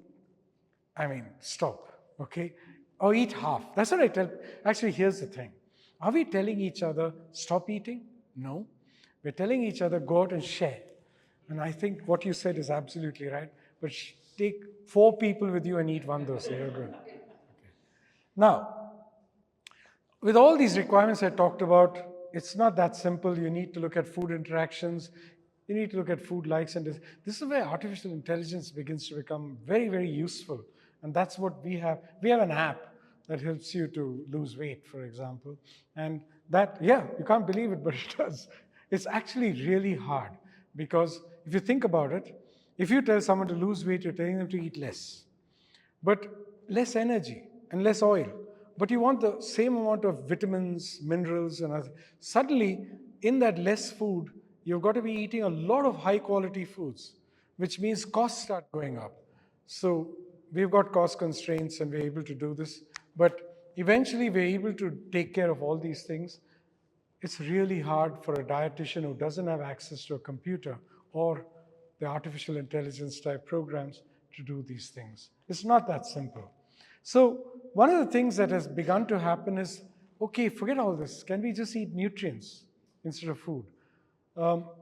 stop, okay? Or eat half. That's what I tell. Actually, here's the thing. Are we telling each other, stop eating? No. We're telling each other, go out and share. And I think what you said is absolutely right. But take 4 people with you and eat 1 dosa. You're good. Okay. Now, with all these requirements I talked about, it's not that simple. You need to look at food interactions. You need to look at food likes and this. This is where artificial intelligence begins to become very, very useful. And that's what we have. We have an app that helps you to lose weight, for example. And that, yeah, you can't believe it, but it does. It's actually really hard because if you think about it, if you tell someone to lose weight, you're telling them to eat less, but less energy and less oil. But you want the same amount of vitamins, minerals, and other. Suddenly, in that less food, you've got to be eating a lot of high quality foods, which means costs start going up. So we've got cost constraints and we're able to do this. But eventually we're able to take care of all these things. It's really hard for a dietitian who doesn't have access to a computer or the artificial intelligence type programs to do these things. It's not that simple. So one of the things that has begun to happen is, okay, forget all this. Can we just eat nutrients instead of food?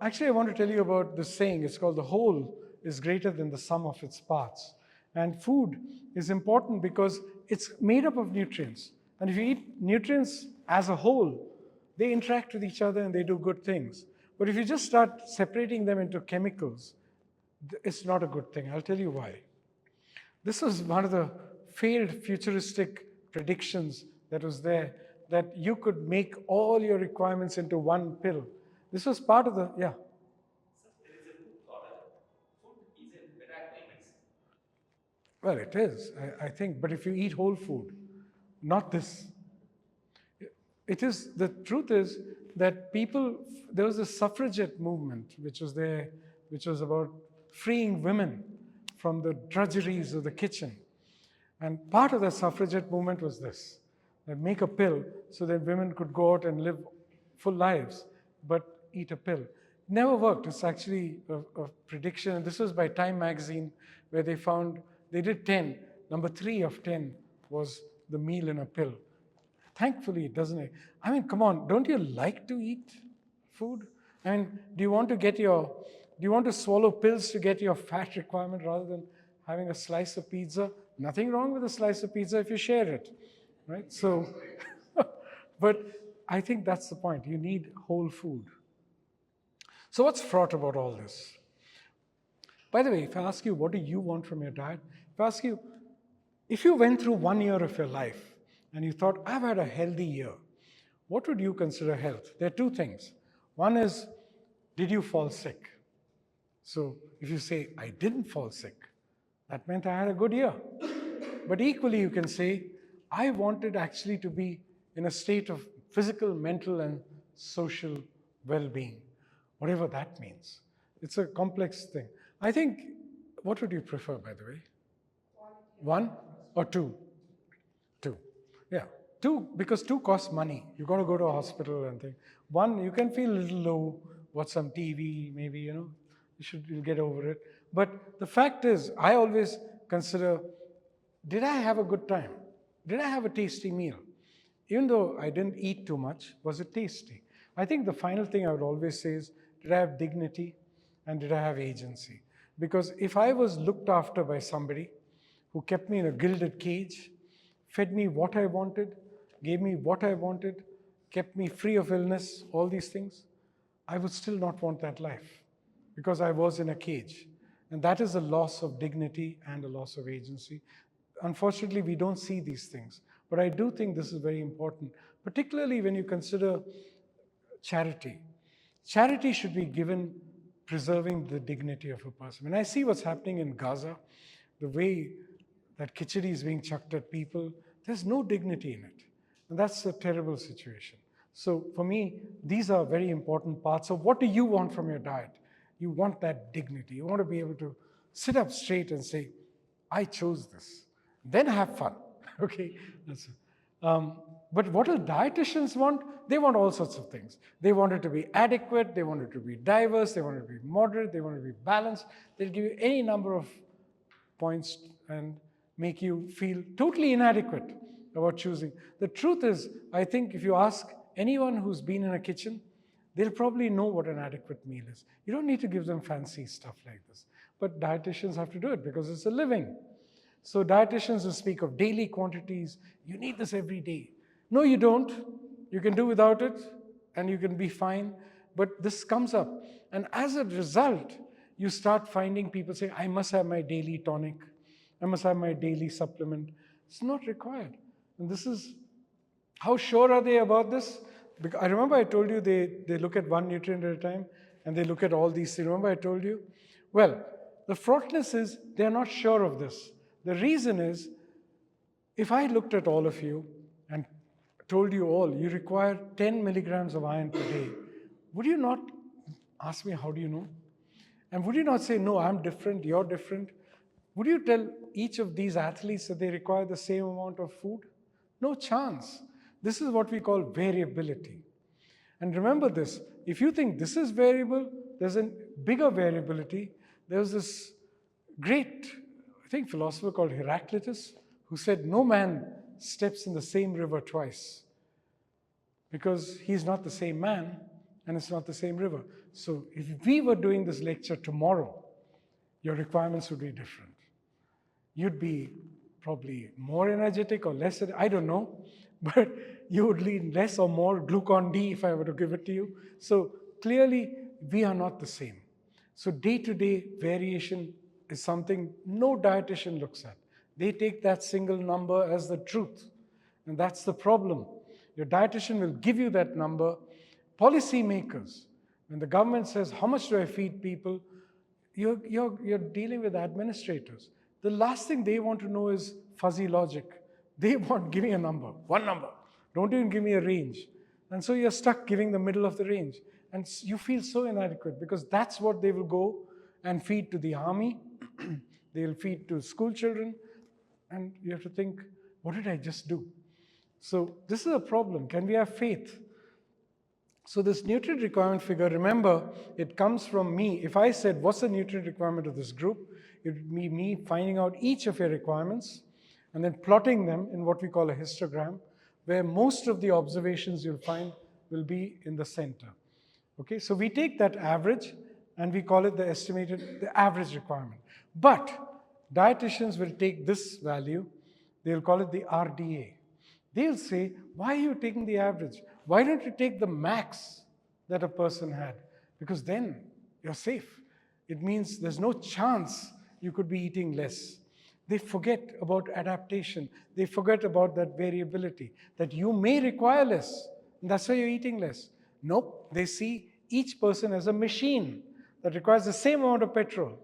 Actually, I want to tell you about this saying. It's called the whole is greater than the sum of its parts. And food is important because it's made up of nutrients. And if you eat nutrients as a whole, they interact with each other and they do good things. But if you just start separating them into chemicals, it's not a good thing. I'll tell you why. This was one of the failed futuristic predictions that was there, that you could make all your requirements into one pill. This was part of the, yeah. There is a food product. Food is a miracle medicine. Well, it is, I think. But if you eat whole food, not this. It is, the truth is that people, there was a suffragette movement which was there, which was about freeing women from the drudgeries of the kitchen. And part of the suffragette movement was this, that make a pill so that women could go out and live full lives, but eat a pill. Never worked. It's actually a prediction. And this was by Time magazine, where they found, they did 10. Number 3 of 10 was the meal in a pill. Thankfully, it doesn't. I mean, come on, don't you like to eat food? I mean, do you want to swallow pills to get your fat requirement rather than having a slice of pizza? Nothing wrong with a slice of pizza if you share it, right? So, but I think that's the point. You need whole food. So what's fraught about all this? By the way, if I ask you, what do you want from your diet? If I ask you, if you went through 1 year of your life and you thought, I've had a healthy year, what would you consider health? There are 2 things. One is, did you fall sick? So if you say, I didn't fall sick, that meant I had a good year. But equally, you can say, I wanted actually to be in a state of physical, mental, and social well-being, whatever that means. It's a complex thing. I think, what would you prefer, by the way? 1 or 2? 2. Yeah. 2, because 2 costs money. You've got to go to a hospital and things. 1, you can feel a little low, watch some TV, maybe, you'll get over it. But the fact is, I always consider, did I have a good time? Did I have a tasty meal? Even though I didn't eat too much, was it tasty? I think the final thing I would always say is, did I have dignity and did I have agency? Because if I was looked after by somebody who kept me in a gilded cage, fed me what I wanted, gave me what I wanted, kept me free of illness, all these things, I would still not want that life because I was in a cage. And that is a loss of dignity and a loss of agency. Unfortunately, we don't see these things. But I do think this is very important, particularly when you consider charity. Charity should be given preserving the dignity of a person. When I see what's happening in Gaza, the way that khichdi is being chucked at people, there's no dignity in it. And that's a terrible situation. So for me, these are very important parts of what do you want from your diet? You want that dignity. You want to be able to sit up straight and say, I chose this. Then have fun. Okay? That's it. But what do dietitians want? They want all sorts of things. They want it to be adequate. They want it to be diverse. They want it to be moderate. They want it to be balanced. They'll give you any number of points and make you feel totally inadequate about choosing. The truth is, I think if you ask anyone who's been in a kitchen, they'll probably know what an adequate meal is. You don't need to give them fancy stuff like this. But dietitians have to do it because it's a living. So dietitians will speak of daily quantities. You need this every day. No, you don't. You can do without it and you can be fine. But this comes up. And as a result, you start finding people say, I must have my daily tonic. I must have my daily supplement. It's not required. And this is, how sure are they about this? Because I remember I told you they look at one nutrient at a time and they look at all these things. Remember I told you? Well, the fraughtness is they're not sure of this. The reason is, if I looked at all of you and told you all, you require 10 milligrams of iron per day, would you not ask me, how do you know? And would you not say, no, I'm different, you're different? Would you tell each of these athletes that they require the same amount of food? No chance. This is what we call variability. And remember this, if you think this is variable, there's a bigger variability. There's this great, I think, philosopher called Heraclitus, who said, no man steps in the same river twice because he's not the same man and it's not the same river. So if we were doing this lecture tomorrow, your requirements would be different. you'd be probably more energetic or less, I don't know, but you would need less or more glucon D if I were to give it to you. So clearly, we are not the same. So day to day variation is something no dietitian looks at. They take that single number as the truth. And that's the problem. Your dietitian will give you that number. Policymakers, when the government says, how much do I feed people? You're dealing with administrators. The last thing they want to know is fuzzy logic. They want, give me a number, one number. Don't even give me a range. And so you're stuck giving the middle of the range. And you feel so inadequate because that's what they will go and feed to the army. They'll feed to school children. And you have to think, what did I just do? So this is a problem. Can we have faith? So this nutrient requirement figure, remember, it comes from me. If I said, what's the nutrient requirement of this group? It would be me finding out each of your requirements and then plotting them in what we call a histogram, where most of the observations you'll find will be in the center. Okay, so we take that average and we call it the average requirement. But dietitians will take this value, they'll call it the RDA. They'll say, why are you taking the average? Why don't you take the max that a person had? Because then you're safe. It means there's no chance you could be eating less. They forget about adaptation. They forget about that variability, that you may require less, and that's why you're eating less. Nope, they see each person as a machine that requires the same amount of petrol,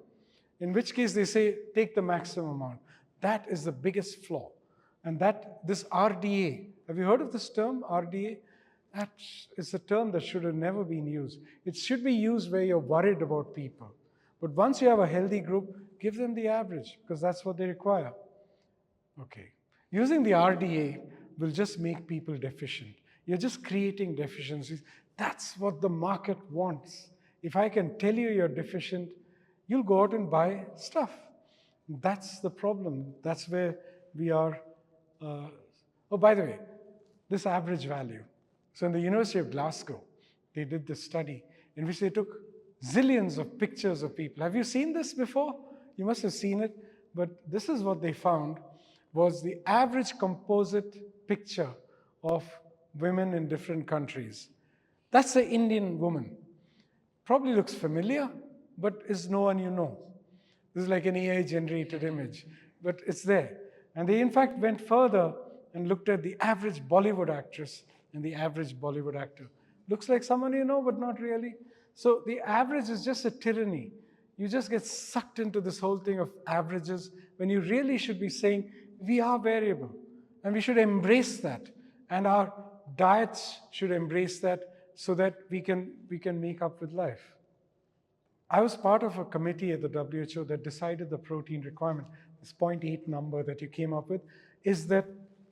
in which case they say, take the maximum amount. That is the biggest flaw. And that, this RDA, have you heard of this term, RDA? That is a term that should have never been used. It should be used where you're worried about people. But once you have a healthy group, give them the average, because that's what they require. Okay. Using the RDA will just make people deficient. You're just creating deficiencies. That's what the market wants. If I can tell you you're deficient, you'll go out and buy stuff. That's the problem. That's where we are. Oh, by the way, this average value. So in the University of Glasgow, they did this study in which they took zillions of pictures of people. Have you seen this before? You must have seen it. But this is what they found was the average composite picture of women in different countries. That's the Indian woman. Probably looks familiar, but is no one you know. This is like an AI-generated image, but it's there. And they, in fact, went further and looked at the average Bollywood actress and the average Bollywood actor. Looks like someone you know, but not really. So the average is just a tyranny. You just get sucked into this whole thing of averages when you really should be saying, we are variable. And we should embrace that. And our diets should embrace that so that we can make up with life. I was part of a committee at the WHO that decided the protein requirement. This 0.8 number that you came up with is that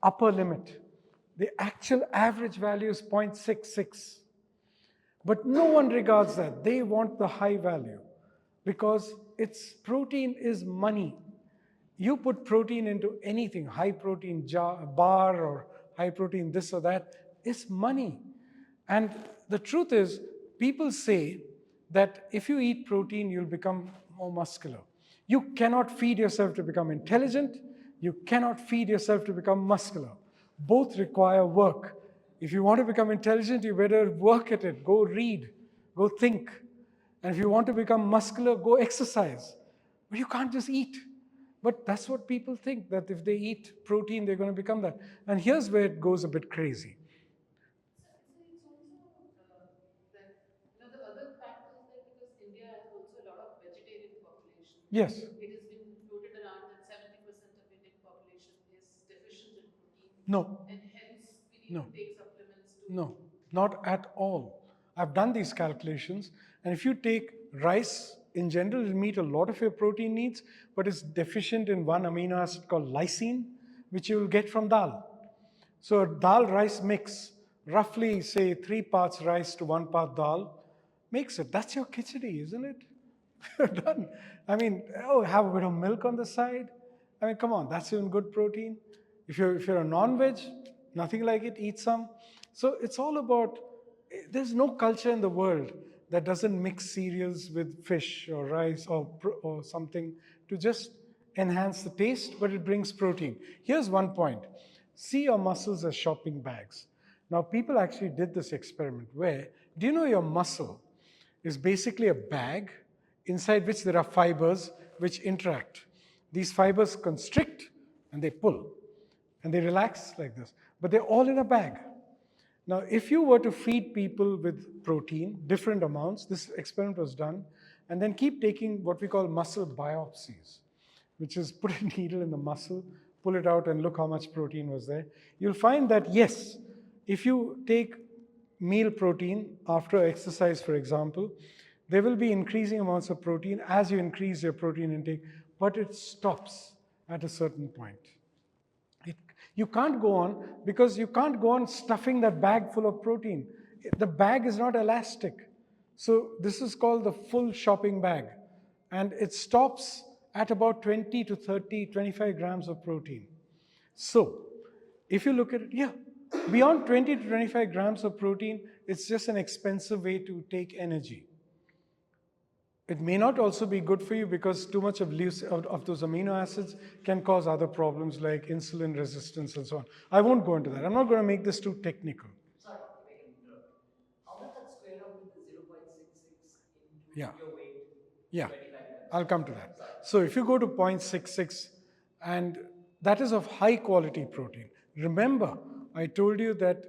upper limit. The actual average value is 0.66. But no one regards that. They want the high value because protein is money. You put protein into anything, high protein bar or high protein this or that, it's money. And the truth is, people say that if you eat protein, you'll become more muscular. You cannot feed yourself to become intelligent. You cannot feed yourself to become muscular. Both require work. If you want to become intelligent, you better work at it. Go read. Go think. And if you want to become muscular, go exercise. But you can't just eat. But that's what people think, that if they eat protein, they're going to become that. And here's where it goes a bit crazy. The other factor is that because India has also a lot of vegetarian population. Yes. It has been floated around that 70% of Indian population is deficient in protein. No. And hence we need to take supplements to. No, not at all. I've done these calculations, and if you take rice in general, it'll meet a lot of your protein needs, but it's deficient in one amino acid called lysine, which you will get from dal. So a dal rice mix, roughly say 3 parts rice to 1 part dal, makes it. That's your khichdi, isn't it? Done. I mean, have a bit of milk on the side. I mean, come on, that's even good protein. If you're a non-veg, nothing like it, eat some. So it's all about, there's no culture in the world that doesn't mix cereals with fish or rice or something to just enhance the taste, but it brings protein. Here's one point. See your muscles as shopping bags. Now, people actually did this experiment where, do you know your muscle is basically a bag inside which there are fibers which interact. These fibers constrict and they pull and they relax like this, but they're all in a bag. Now, if you were to feed people with protein, different amounts, this experiment was done, and then keep taking what we call muscle biopsies, which is put a needle in the muscle, pull it out, and look how much protein was there. You'll find that, yes, if you take meal protein after exercise, for example, there will be increasing amounts of protein as you increase your protein intake, but it stops at a certain point. You can't go on because you can't go on stuffing that bag full of protein. The bag is not elastic. So this is called the full shopping bag. And it stops at about 20 to 30, 25 grams of protein. So if you look at it, yeah, beyond 20 to 25 grams of protein, it's just an expensive way to take energy. It may not also be good for you because too much of those amino acids can cause other problems like insulin resistance and so on. I won't go into that. I'm not going to make this too technical. Sorry, if I can interrupt. How does that square up with the 0.66 into Yeah. your weight? Yeah, 25 grams? I'll come to that. So if you go to 0.66, and that is of high quality protein. Remember, I told you that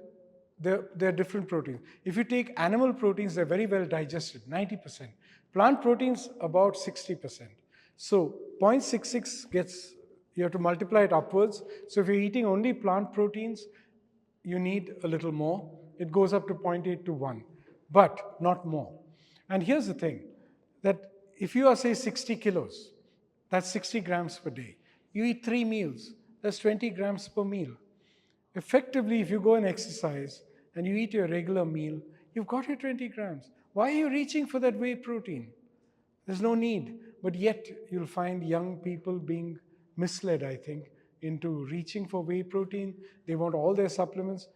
there are different proteins. If you take animal proteins, they're very well digested, 90%. Plant proteins, about 60%. So 0.66 gets, you have to multiply it upwards. So if you're eating only plant proteins, you need a little more. It goes up to 0.8 to 1, but not more. And here's the thing, that if you are, say, 60 kilos, that's 60 grams per day. You eat 3 meals, that's 20 grams per meal. Effectively, if you go and exercise and you eat your regular meal, you've got your 20 grams. Why are you reaching for that whey protein? There's no need. But yet, you'll find young people being misled, I think, into reaching for whey protein. They want all their supplements.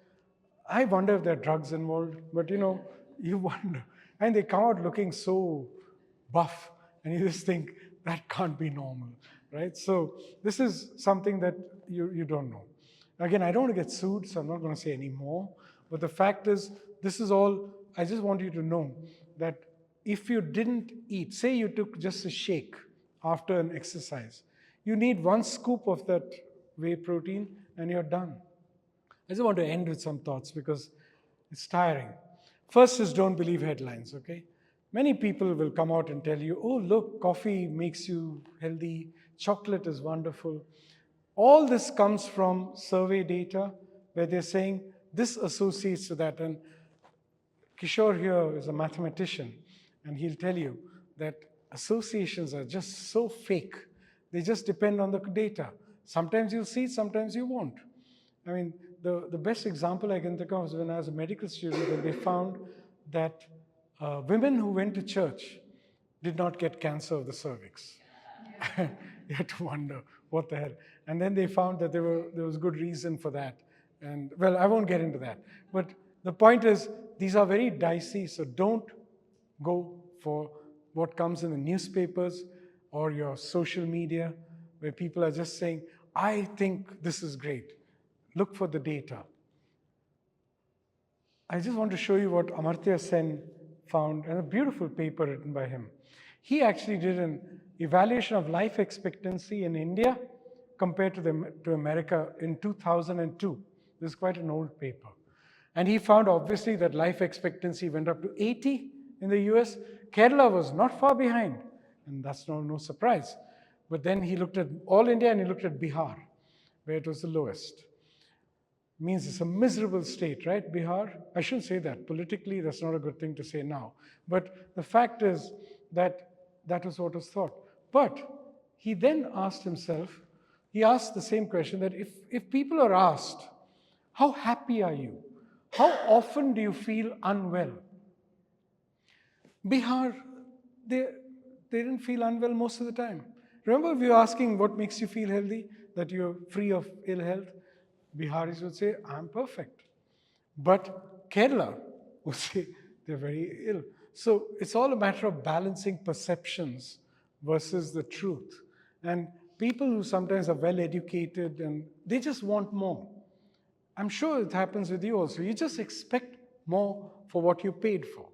I wonder if there are drugs involved, but you wonder. And they come out looking so buff, and you just think, that can't be normal, right? So this is something that you don't know. Again, I don't want to get sued, so I'm not going to say any more. But the fact is, this is all, I just want you to know that if you didn't eat, say you took just a shake after an exercise, you need 1 scoop of that whey protein and you're done. I just want to end with some thoughts because it's tiring. First is don't believe headlines, okay? Many people will come out and tell you, oh, look, coffee makes you healthy, chocolate is wonderful. All this comes from survey data where they're saying this associates to that. And Kishore here is a mathematician, and he'll tell you that associations are just so fake. They just depend on the data. Sometimes you'll see it, sometimes you won't. I mean, the best example I can think of is when I was a medical student, and they found that women who went to church did not get cancer of the cervix. You had to wonder, what the hell? And then they found that there was good reason for that. And, well, I won't get into that. But the point is, these are very dicey, so don't go for what comes in the newspapers or your social media, where people are just saying, I think this is great. Look for the data. I just want to show you what Amartya Sen found, and a beautiful paper written by him. He actually did an evaluation of life expectancy in India compared to America in 2002. This is quite an old paper. And he found, obviously, that life expectancy went up to 80 in the US. Kerala was not far behind, and that's no surprise. But then he looked at all India and he looked at Bihar, where it was the lowest. Means it's a miserable state, right, Bihar? I shouldn't say that. Politically, that's not a good thing to say now. But the fact is that that was what was thought. But he then asked himself, he asked the same question, that if people are asked, how happy are you? How often do you feel unwell? Bihar, they didn't feel unwell most of the time. Remember, we were asking what makes you feel healthy, that you're free of ill health? Biharis would say, I'm perfect. But Kerala would say, they're very ill. So it's all a matter of balancing perceptions versus the truth. And people who sometimes are well educated and they just want more. I'm sure it happens with you also. You just expect more for what you paid for,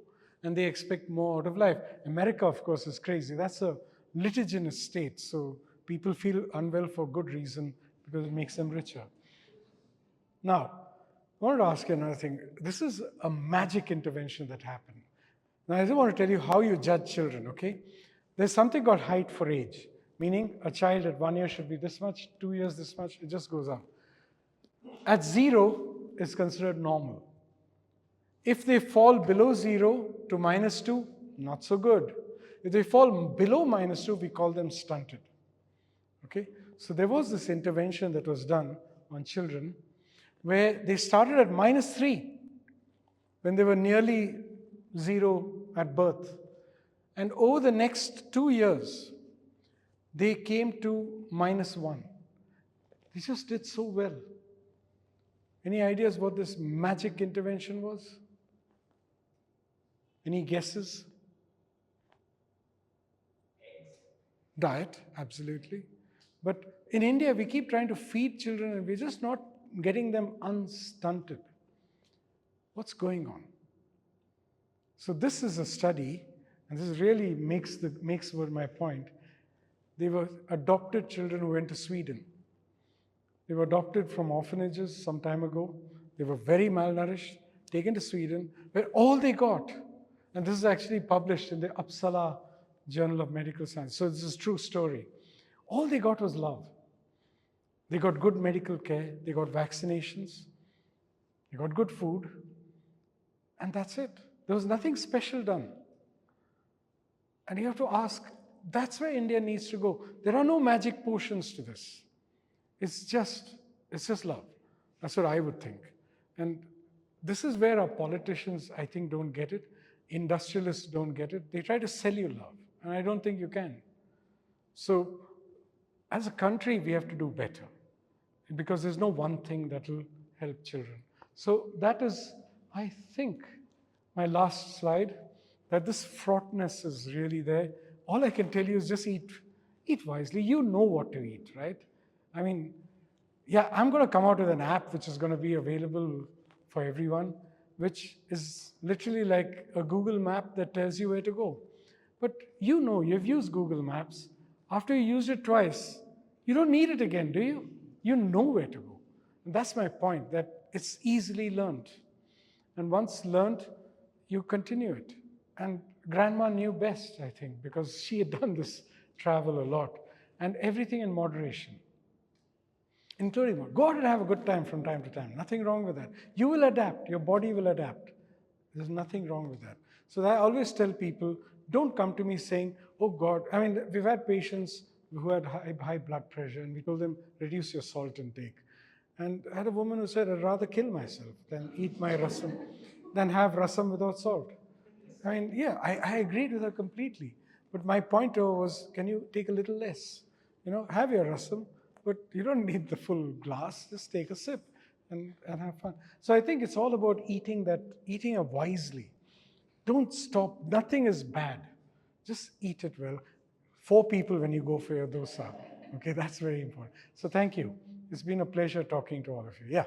and they expect more out of life. America, of course, is crazy. That's a litigious state, so people feel unwell for good reason because it makes them richer. Now, I wanted to ask you another thing. This is a magic intervention that happened. Now, I just want to tell you how you judge children, okay? There's something called height for age, meaning a child at 1 year should be this much, 2 years this much, it just goes up. At 0, it's considered normal. If they fall below 0 to -2, not so good. If they fall below -2, we call them stunted. Okay? So there was this intervention that was done on children where they started at -3 when they were nearly 0 at birth. And over the next 2 years, they came to -1. They just did so well. Any ideas what this magic intervention was? Any guesses? Diet, absolutely. But in India, we keep trying to feed children and we're just not getting them unstunted. What's going on? So this is a study, and this really makes my point. They were adopted children who went to Sweden. They were adopted from orphanages some time ago. They were very malnourished, taken to Sweden, where all they got, and this is actually published in the Uppsala Journal of Medical Science, so this is a true story. All they got was love. They got good medical care, they got vaccinations, they got good food, and that's it. There was nothing special done. And you have to ask, that's where India needs to go. There are no magic potions to this. It's just love. That's what I would think. And this is where our politicians, I think, don't get it. Industrialists don't get it. They try to sell you love, and I don't think you can. So as a country, we have to do better because there's no one thing that will help children. So that is, I think, my last slide, that this fraughtness is really there. All I can tell you is just eat wisely. You know what to eat, right? I mean, yeah, I'm going to come out with an app which is going to be available for everyone, which is literally like a Google map that tells you where to go. But you know, you've used Google Maps. After you use it twice, you don't need it again, do you? You know where to go. And that's my point, that it's easily learned. And once learned, you continue it. And Grandma knew best, I think, because she had done this travel a lot. And everything in moderation. Including go out and have a good time from time to time. Nothing wrong with that. You will adapt. Your body will adapt. There's nothing wrong with that. So I always tell people, don't come to me saying, oh God. I mean, we've had patients who had high blood pressure, and we told them, reduce your salt intake. And I had a woman who said, I'd rather kill myself than eat my rasam, than have rasam without salt. I mean, yeah, I agreed with her completely. But my point to her was, can you take a little less? You know, have your rasam, but you don't need the full glass. Just take a sip and have fun. So I think it's all about eating it wisely. Don't stop. Nothing is bad. Just eat it well. 4 people when you go for your dosa. Okay, that's very important. So thank you. It's been a pleasure talking to all of you. Yeah.